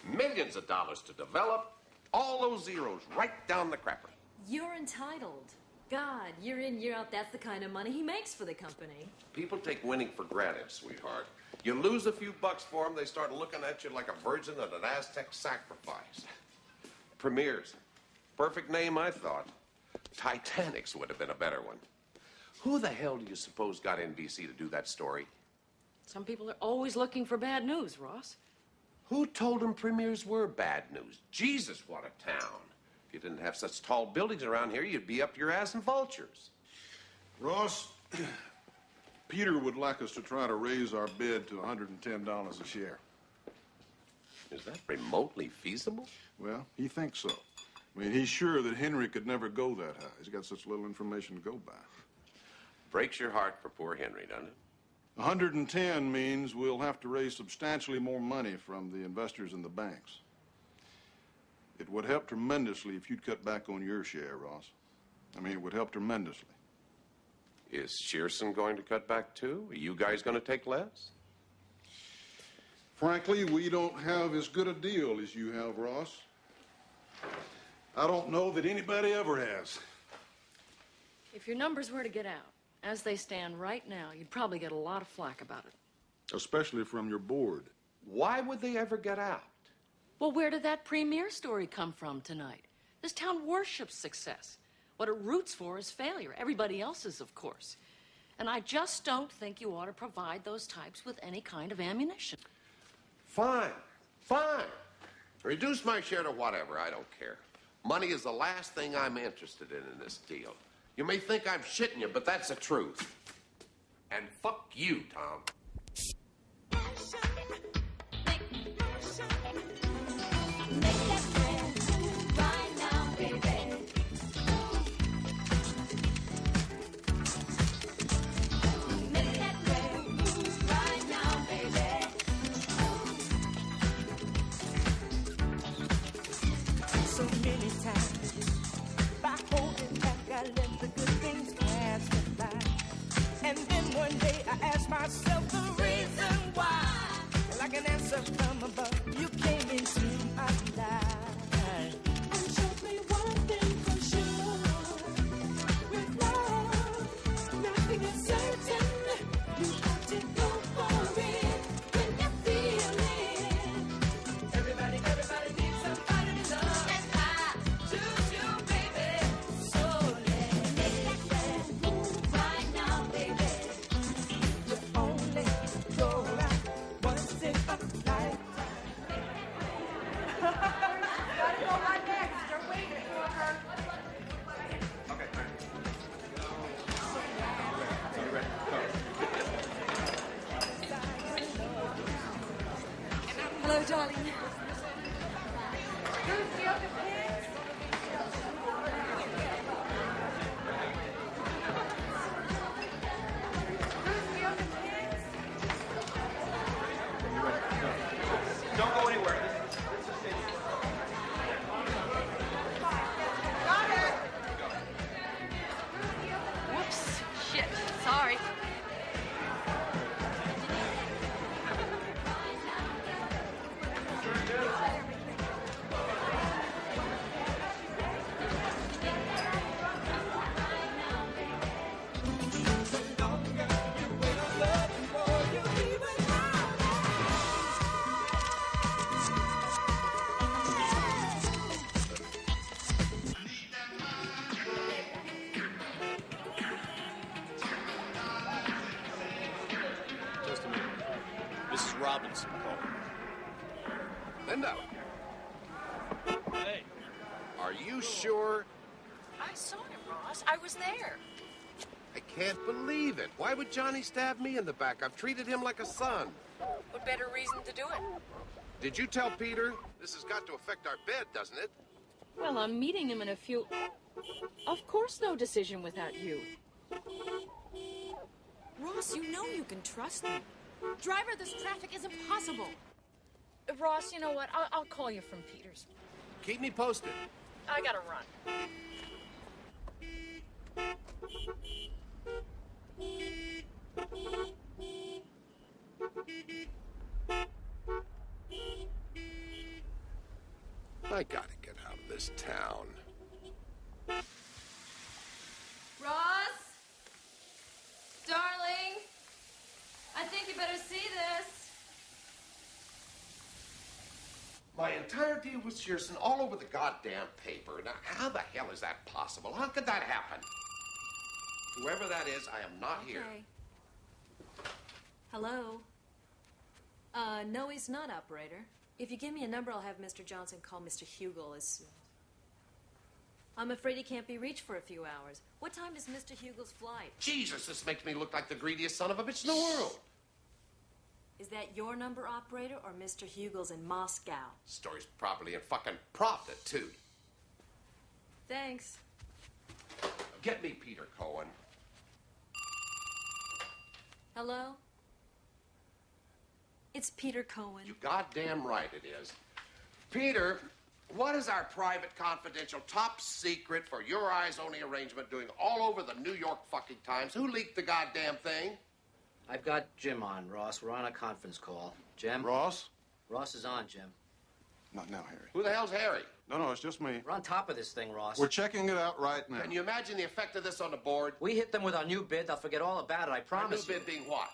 Millions of dollars to develop, all those zeros right down the crapper. You're entitled. God, year in, year out, that's the kind of money he makes for the company. People take winning for granted, sweetheart. You lose a few bucks for them, they start looking at you like a virgin at an Aztec sacrifice. Premiers. Perfect name, I thought. Titanic's would have been a better one. Who the hell do you suppose got NBC to do that story? Some people are always looking for bad news, Ross. Who told them premiers were bad news? Jesus, what a town. If you didn't have such tall buildings around here, you'd be up your ass in vultures. Ross, Peter would like us to try to raise our bid to $110 a share. Is that remotely feasible? Well, he thinks so. I mean, he's sure that Henry could never go that high. He's got such little information to go by. Breaks your heart for poor Henry, doesn't it? 110 means we'll have to raise substantially more money from the investors and the banks. It would help tremendously if you'd cut back on your share, Ross. I mean, it would help tremendously. Is Shearson going to cut back too? Are you guys going to take less? Frankly, we don't have as good a deal as you have, Ross. I don't know that anybody ever has. If your numbers were to get out, as they stand right now, you'd probably get a lot of flack about it. Especially from your board. Why would they ever get out? Well, where did that premier story come from tonight? This town worships success. What it roots for is failure. Everybody else's, of course. And I just don't think you ought to provide those types with any kind of ammunition. Fine, fine. Reduce my share to whatever, I don't care. Money is the last thing I'm interested in this deal. You may think I'm shitting you, but that's the truth. And fuck you, Tom. So many times, by holding back, I let the good things pass me by. And then one day I asked myself the reason why. Like an answer from above, you came into my life. darling. Don't go anywhere. Whoops. Shit. Sorry. Just a minute. Mrs. Robinson calling. Linda, Hey. are you sure? I saw him, Ross. I was there. I can't believe it. Why would Johnny stab me in the back? I've treated him like a son. What better reason to do it? Did you tell Peter? This has got to affect our bed, doesn't it? Well, I'm meeting him in a few... Of course no decision without you. Ross, you know you can trust me. Driver, this traffic is impossible. Ross, you know what? I'll call you from Peters. Keep me posted. I gotta run. I gotta get out of this town. Ross? Darling? I think you better see this. My entire deal with Shearson all over the goddamn paper. Now, how the hell is that possible? How could that happen? Whoever that is, I am not here. Hello? No, he's not, operator. If you give me a number, I'll have Mr. Johnson call Mr. Hugel as soon. I'm afraid he can't be reached for a few hours. What time is Mr. Hugel's flight? Jesus, this makes me look like the greediest son of a bitch in the world. Is that your number, operator, or Mr. Hugel's in Moscow? Story's properly and fucking propped it, too. Thanks. Get me Peter Cohen. Hello? It's Peter Cohen. You goddamn right it is. Peter, what is our private, confidential, top secret, for your eyes only arrangement doing all over the New York fucking Times? Who leaked the goddamn thing? I've got Jim on, Ross. We're on a conference call. Jim? Ross? Ross is on, Jim. Not now, Harry. Who the hell's Harry? No, it's just me. We're on top of this thing, Ross. We're checking it out right now. Can you imagine the effect of this on the board? We hit them with our new bid. They'll forget all about it, I promise Our new bid being what?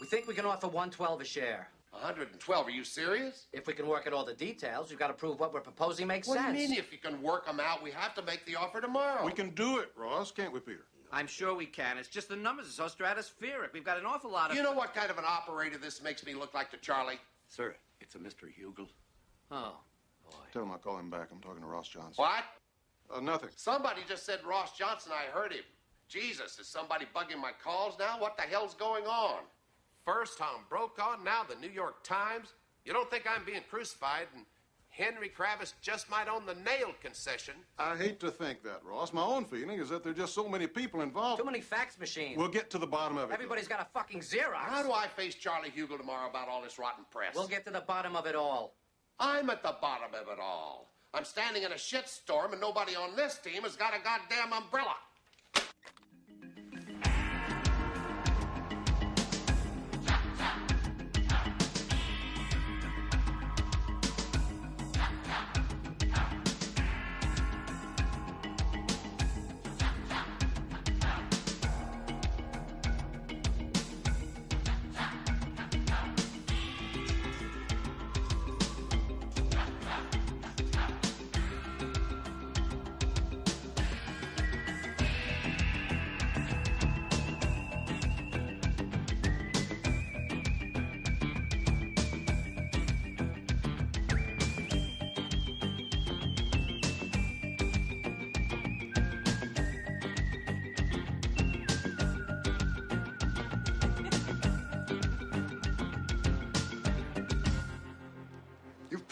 We think we can offer 112 a share. 112, are you serious? If we can work out all the details, we've got to prove what we're proposing makes What sense. do you mean if you can work them out? We have to make the offer tomorrow. We can do it, Ross, can't we, Peter? I'm sure we can. It's just the numbers are so stratospheric. We've got an awful lot of... You know what kind of an operator this makes me look like to Charlie? Sir, it's a Mr. Hugel. Oh, Tell him I'll call him back. I'm talking to Ross Johnson. What? Nothing. Somebody just said Ross Johnson. I heard him. Jesus, is somebody bugging my calls now? What the hell's going on? First Tom Brokaw, now the New York Times. You don't think I'm being crucified and Henry Kravis just might own the nail concession? I hate to think that, Ross. My own feeling is that there are just so many people involved. Too many fax machines. We'll get to the bottom of it. Everybody's got a fucking Xerox. How do I face Charlie Hugel tomorrow about all this rotten press? We'll get to the bottom of it all. I'm at the bottom of it all. I'm standing in a shitstorm and nobody on this team has got a goddamn umbrella.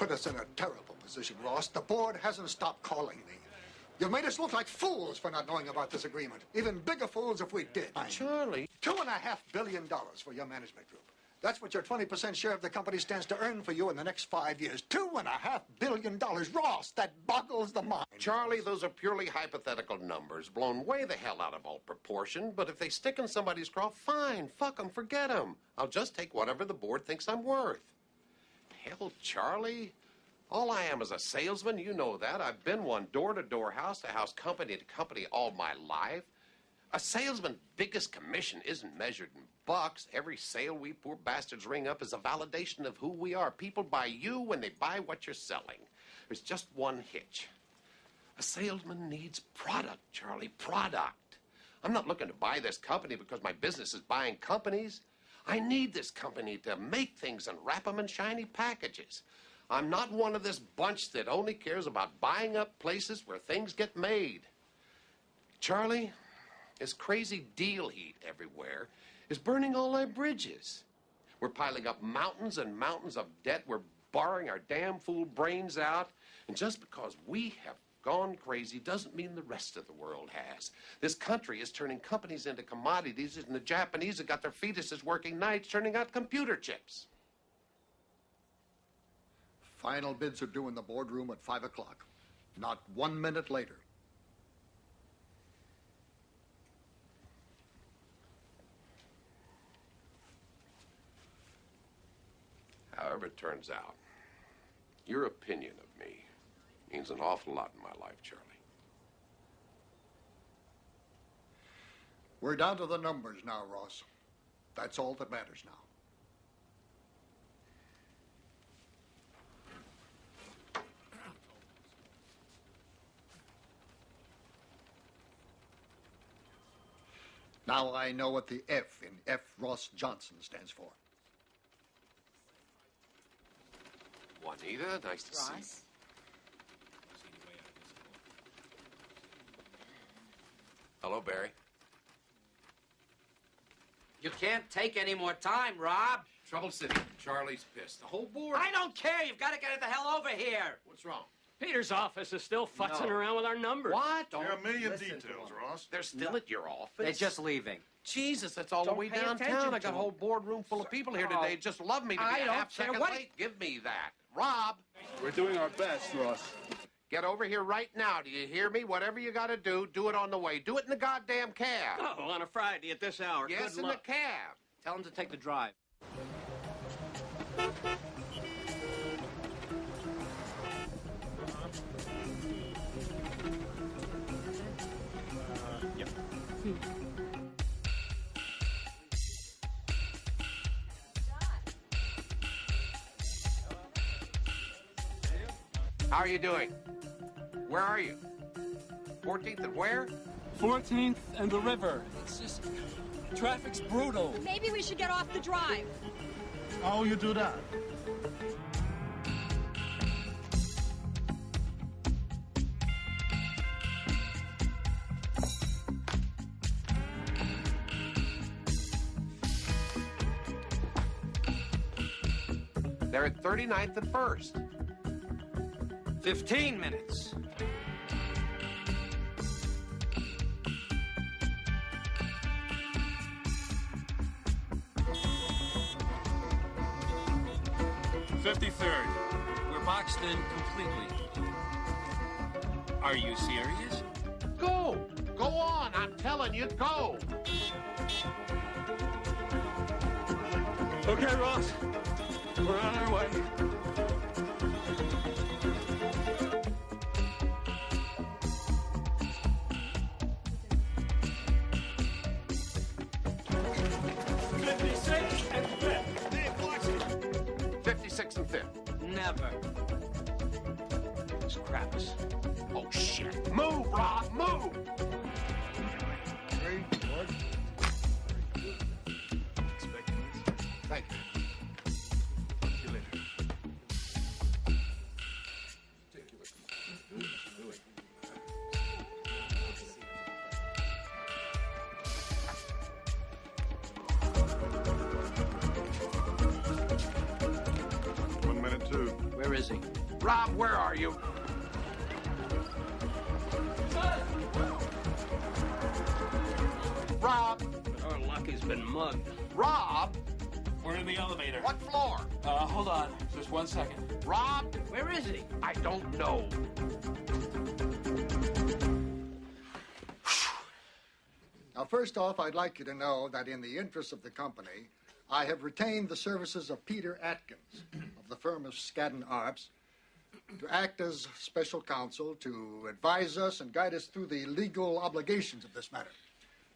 put us in a terrible position, Ross. The board hasn't stopped calling me. You've made us look like fools for not knowing about this agreement. Even bigger fools if we did. Charlie. $2.5 billion for your management group. That's what your 20% share of the company stands to earn for you in the next 5 years. $2.5 billion. Ross, that boggles the mind. Charlie, those are purely hypothetical numbers, blown way the hell out of all proportion. But if they stick in somebody's craw, fine. Fuck them, forget them. I'll just take whatever the board thinks I'm worth. Hell, Charlie, all I am is a salesman. You know that. I've been one door-to-door, house-to-house, company to company all my life. A salesman's biggest commission isn't measured in bucks. Every sale we poor bastards ring up is a validation of who we are. People buy you when they buy what you're selling. There's just one hitch. A salesman needs product, Charlie, product. I'm not looking to buy this company because my business is buying companies. I need this company to make things and wrap them in shiny packages. I'm not one of this bunch that only cares about buying up places where things get made. Charlie, this crazy deal heat everywhere is burning all our bridges. We're piling up mountains and mountains of debt. We're borrowing our damn fool brains out. And just because we have gone crazy doesn't mean the rest of the world has. This country is turning companies into commodities, and the Japanese have got their fetuses working nights turning out computer chips. Final bids are due in the boardroom at 5 o'clock. Not 1 minute later. However it turns out, your opinion of me means an awful lot in my life, Charlie. We're down to the numbers now, Ross. That's all that matters now. Now I know what the F in F. Ross Johnson stands for. Juanita, nice to see you. Hello, Barry. You can't take any more time, Rob. Trouble City. Charlie's pissed. The whole board. I don't care. You've got to get the hell over here. What's wrong? Peter's office is still futzing around with our numbers. What? There are a million details, Ross. They're still at your office? They're just leaving. Jesus, that's all the Don't way pay downtown. attention I got a to whole them. boardroom full of people here today. Just love me to be I a don't half care second what- late. Give me that. Rob. We're doing our best, Ross. Get over here right now. Do you hear me? Whatever you got to do it on the way. Do it in the goddamn cab. Oh, on a Friday at this hour. Yes, Good in luck. the cab. Tell him to take the drive. How are you doing? Where are you? 14th and where? 14th and the river. It's just, traffic's brutal. Maybe we should get off the drive. How you do that? They're at 39th and 1st. 15 minutes. We're boxed in completely. Are you serious? Go! Go on! I'm telling you, go! Okay, Ross. We're on our way. and 56 and 5th. Never. It's craps. Oh, shit. Move, Rob, move! Thank you. See you later. One minute, too. Where is he? Rob, where are you? Rob! Our Lucky's been mugged. Rob! We're in the elevator. What floor? Hold on. Just 1 second. Rob! Where is he? I don't know. Now, first off, I'd like you to know that in the interest of the company, I have retained the services of Peter Atkins of the firm of Skadden Arps to act as special counsel to advise us and guide us through the legal obligations of this matter.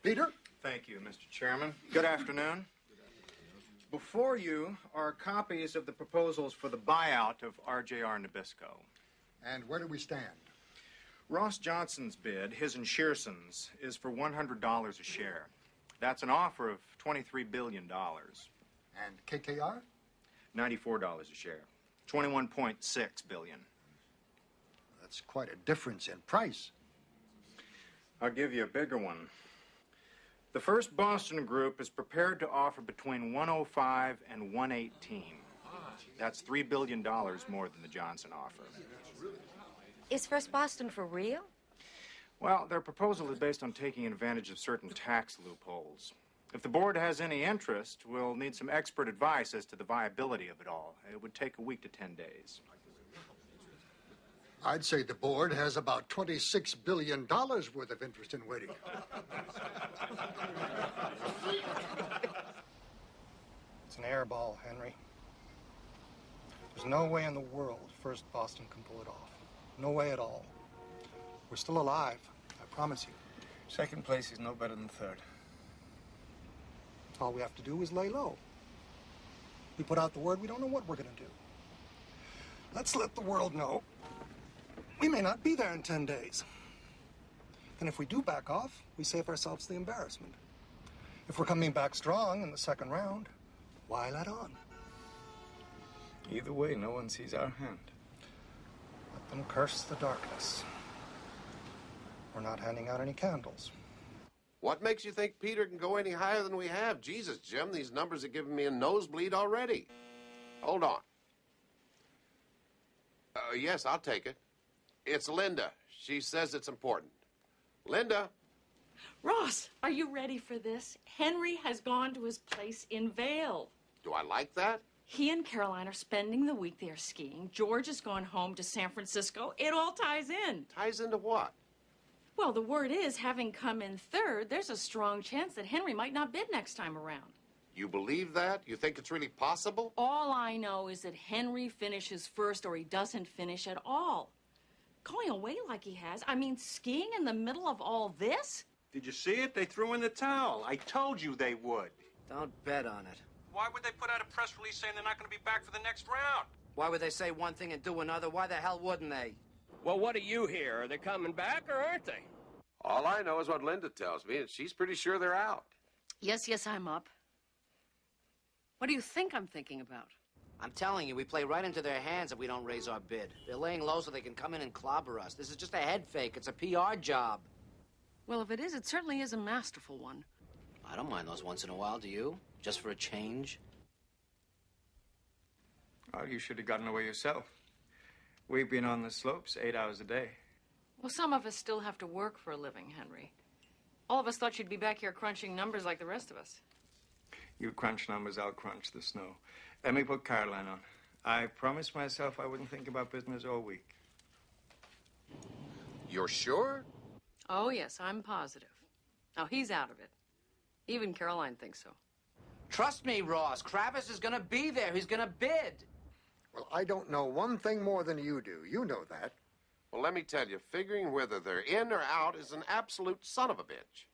Peter? Thank you, Mr. Chairman. Good afternoon. Before you are copies of the proposals for the buyout of RJR Nabisco. And where do we stand? Ross Johnson's bid, his and Shearson's, is for $100 a share. That's an offer of $23 billion. And KKR? $94 a share. $21.6 billion. That's quite a difference in price. I'll give you a bigger one. The First Boston Group is prepared to offer between 105 and 118. That's $3 billion more than the Johnson offer. Is First Boston for real? Well, their proposal is based on taking advantage of certain tax loopholes. If the board has any interest, we'll need some expert advice as to the viability of it all. It would take a week to 10 days. I'd say the board has about $26 billion worth of interest in waiting. It's an air ball, Henry. There's no way in the world First Boston can pull it off. No way at all. We're still alive, I promise you. Second place is no better than third. All we have to do is lay low. We put out the word, we don't know what we're going to do. Let's let the world know we may not be there in 10 days. Then if we do back off, we save ourselves the embarrassment. If we're coming back strong in the second round, why let on? Either way, no one sees our hand. Let them curse the darkness. We're not handing out any candles. What makes you think Peter can go any higher than we have? Jesus, Jim, these numbers are giving me a nosebleed already. Hold on. Yes, I'll take it. It's Linda. She says it's important. Linda. Ross, are you ready for this? Henry has gone to his place in Vail. Do I like that? He and Caroline are spending the week there skiing. George has gone home to San Francisco. It all ties in. Ties into what? Well, the word is, having come in third, there's a strong chance that Henry might not bid next time around. You believe that? You think it's really possible? All I know is that Henry finishes first or he doesn't finish at all. Going away like he has, I mean, skiing in the middle of all this? Did you see it? They threw in the towel. I told you they would. Don't bet on it. Why would they put out a press release saying they're not going to be back for the next round? Why would they say one thing and do another? Why the hell wouldn't they? Well, what do you hear? Are they coming back or aren't they? All I know is what Linda tells me, and she's pretty sure they're out. Yes, I'm up. What do you think I'm thinking about? I'm telling you, we play right into their hands if we don't raise our bid. They're laying low so they can come in and clobber us. This is just a head fake. It's a PR job. Well, if it is, it certainly is a masterful one. I don't mind those once in a while, do you? Just for a change? Well, you should have gotten away yourself. We've been on the slopes 8 hours a day. Well, some of us still have to work for a living, Henry. All of us thought you'd be back here crunching numbers like the rest of us. You crunch numbers, I'll crunch the snow. Let me put Caroline on. I promised myself I wouldn't think about business all week. You're sure? Oh, yes, I'm positive. Now, he's out of it. Even Caroline thinks so. Trust me, Ross. Kravis is going to be there. He's going to bid. Well, I don't know one thing more than you do. You know that. Well, let me tell you, figuring whether they're in or out is an absolute son of a bitch.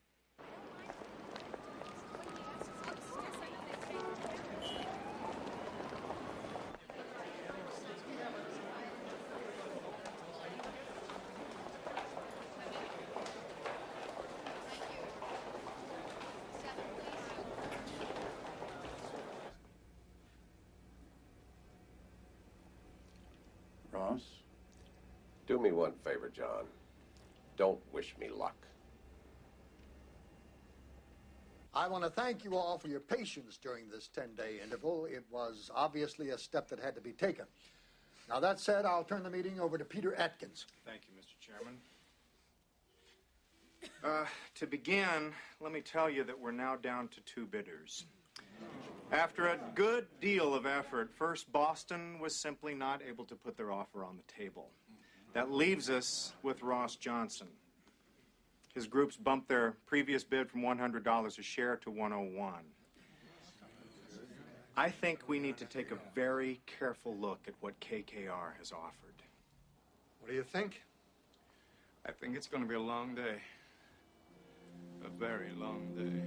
Ross? Do me one favor, John. Don't wish me luck. I want to thank you all for your patience during this 10-day interval. It was obviously a step that had to be taken. Now, that said, I'll turn the meeting over to Peter Atkins. Thank you, Mr. Chairman. To begin, let me tell you that we're now down to 2 bidders. After a good deal of effort, First Boston was simply not able to put their offer on the table. That leaves us with Ross Johnson. His groups bumped their previous bid from $100 a share to $101. I think we need to take a very careful look at what KKR has offered. What do you think? I think it's going to be a long day. A very long day.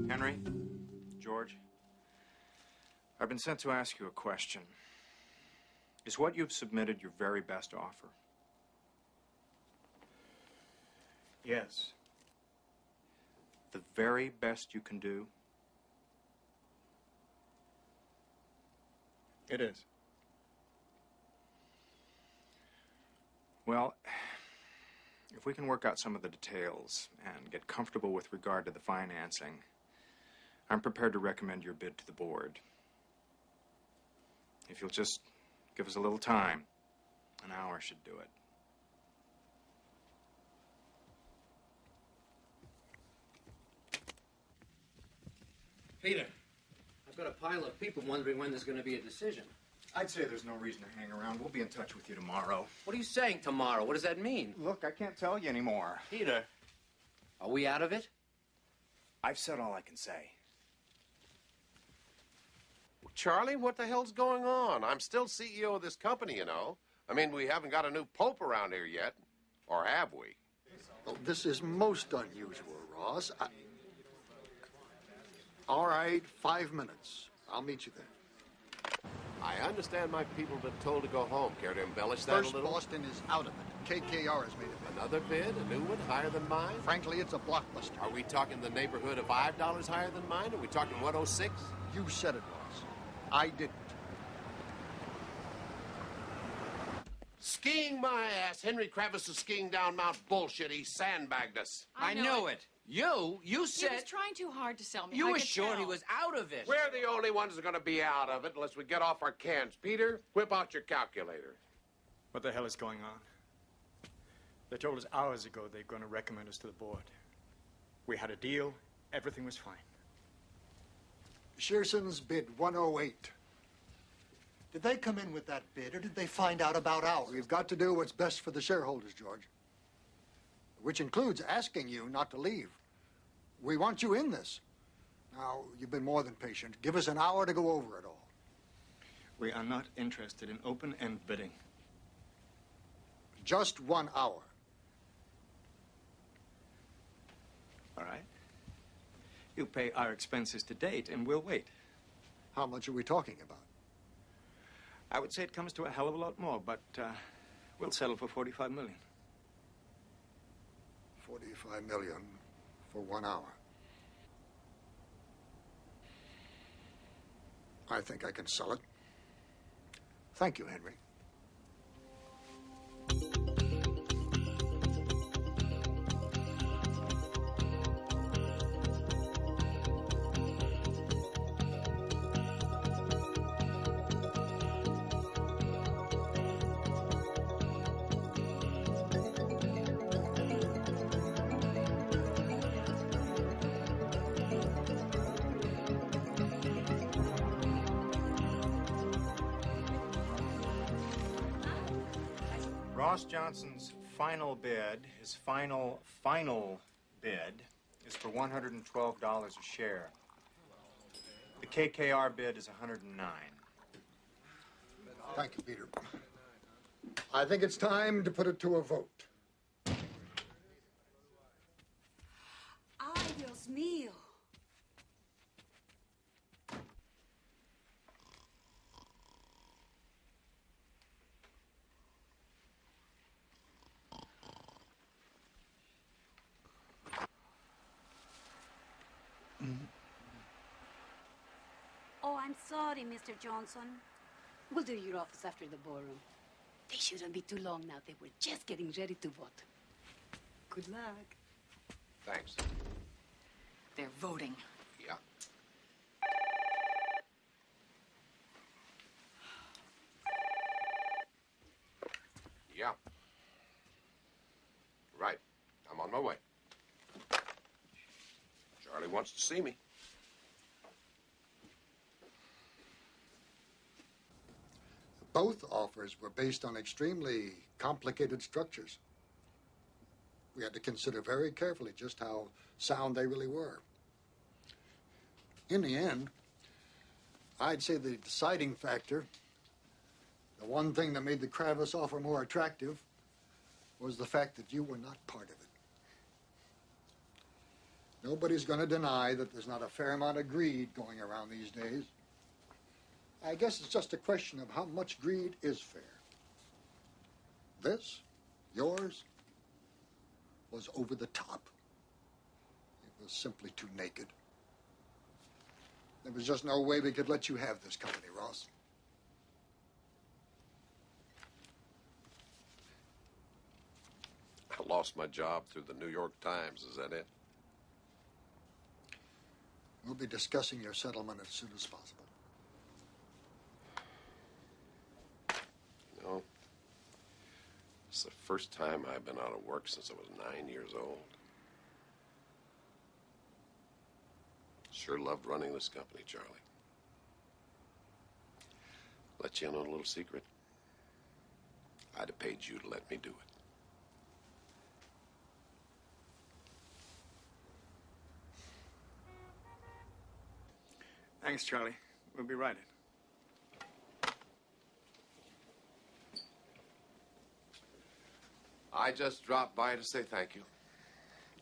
Henry, George, I've been sent to ask you a question. Is what you've submitted your very best offer? Yes. The very best you can do? It is. Well, if we can work out some of the details and get comfortable with regard to the financing, I'm prepared to recommend your bid to the board. If you'll just give us a little time, an hour should do it. Peter, I've got a pile of people wondering when there's going to be a decision. I'd say there's no reason to hang around. We'll be in touch with you tomorrow. What are you saying, tomorrow? What does that mean? Look, I can't tell you anymore. Peter, are we out of it? I've said all I can say. Charlie, what the hell's going on? I'm still CEO of this company, you know. I mean, we haven't got a new pope around here yet. Or have we? Oh, this is most unusual, Ross. All right, 5 minutes. I'll meet you there. I understand my people have been told to go home. Care to embellish that a First little? Boston is out of it. KKR has made a bid. Another bid? A new one? Higher than mine? Frankly, it's a blockbuster. Are we talking the neighborhood of $5 higher than mine? Are we talking 106? You said it, Ross. I didn't. Skiing my ass. Henry Kravis is skiing down Mount Bullshit. He sandbagged us. I knew it. You said... He was trying too hard to sell me. You I were could sure tell. he was out of it. We're the only ones that are going to be out of it unless we get off our cans. Peter, whip out your calculator. What the hell is going on? They told us hours ago they're going to recommend us to the board. We had a deal. Everything was fine. Shearson's bid 108. Did they come in with that bid, or did they find out about ours? We've got to do what's best for the shareholders, George. Which includes asking you not to leave. We want you in this. Now, you've been more than patient. Give us an hour to go over it all. We are not interested in open-end bidding. Just 1 hour. All right. You pay our expenses to date, and we'll wait. How much are we talking about? I would say it comes to a hell of a lot more, but we'll settle for $45 million. $45 million for 1 hour. I think I can sell it. Thank you, Henry. Ross Johnson's final bid, his final bid, is for $112 a share. The KKR bid is $109. Thank you, Peter. I think it's time to put it to a vote. Ay, Dios mío. Oh, I'm sorry, Mr. Johnson. We'll do your office after the ballroom. They shouldn't be too long now. They were just getting ready to vote. Good luck. Thanks. They're voting. Yeah. Yeah. Right. I'm on my way. Charlie wants to see me. Both offers were based on extremely complicated structures. We had to consider very carefully just how sound they really were. In the end, I'd say the deciding factor, the one thing that made the Kravis offer more attractive, was the fact that you were not part of it. Nobody's going to deny that there's not a fair amount of greed going around these days. I guess it's just a question of how much greed is fair. This, yours, was over the top. It was simply too naked. There was just no way we could let you have this company, Ross. I lost my job through the New York Times. Is that it? We'll be discussing your settlement as soon as possible. You know, it's the first time I've been out of work since I was 9 years old. Sure loved running this company, Charlie. Let you in on a little secret. I'd have paid you to let me do it. Thanks, Charlie. We'll be right in. I just dropped by to say thank you.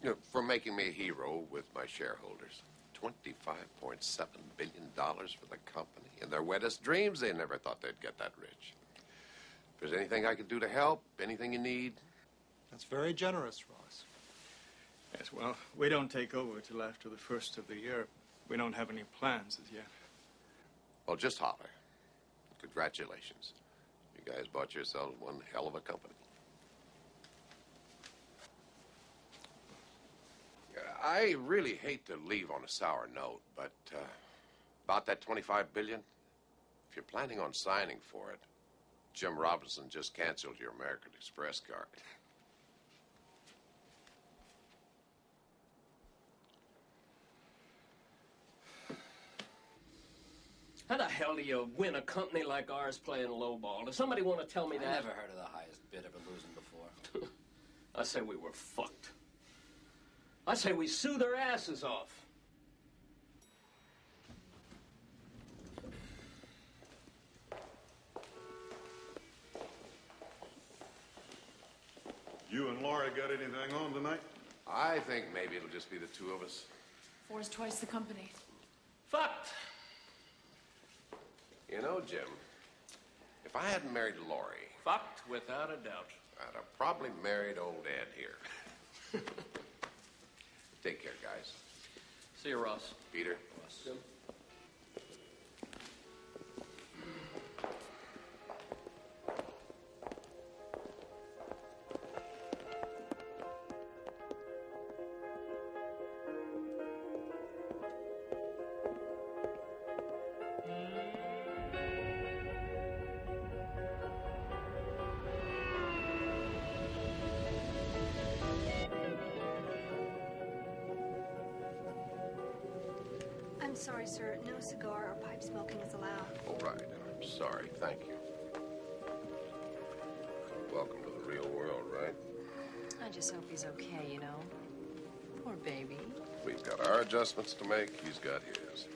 You know, for making me a hero with my shareholders. $25.7 billion for the company. In their wettest dreams, they never thought they'd get that rich. If there's anything I can do to help, anything you need. That's very generous, Ross. Yes, well, we don't take over till after the first of the year. We don't have any plans as yet. Well, just holler. Congratulations. You guys bought yourselves one hell of a company. I really hate to leave on a sour note, but about that $25 billion, if you're planning on signing for it, Jim Robinson just canceled your American Express card. How the hell do you win a company like ours playing lowball? Does somebody want to tell me that? I never heard of the highest bid ever losing before. I say we were fucked. I say we sue their asses off. You and Laura got anything on tonight? I think maybe it'll just be the two of us. Four's twice the company. Fucked. You know, Jim, if I hadn't married Laurie... Fucked without a doubt. I'd have probably married old Ed here. Take care, guys. See you, Ross. Peter. Ross. Jim. I'm sorry, sir. No cigar or pipe smoking is allowed. All right, and I'm sorry. Thank you. Welcome to the real world, right? I just hope he's okay, you know. Poor baby. We've got our adjustments to make. He's got his.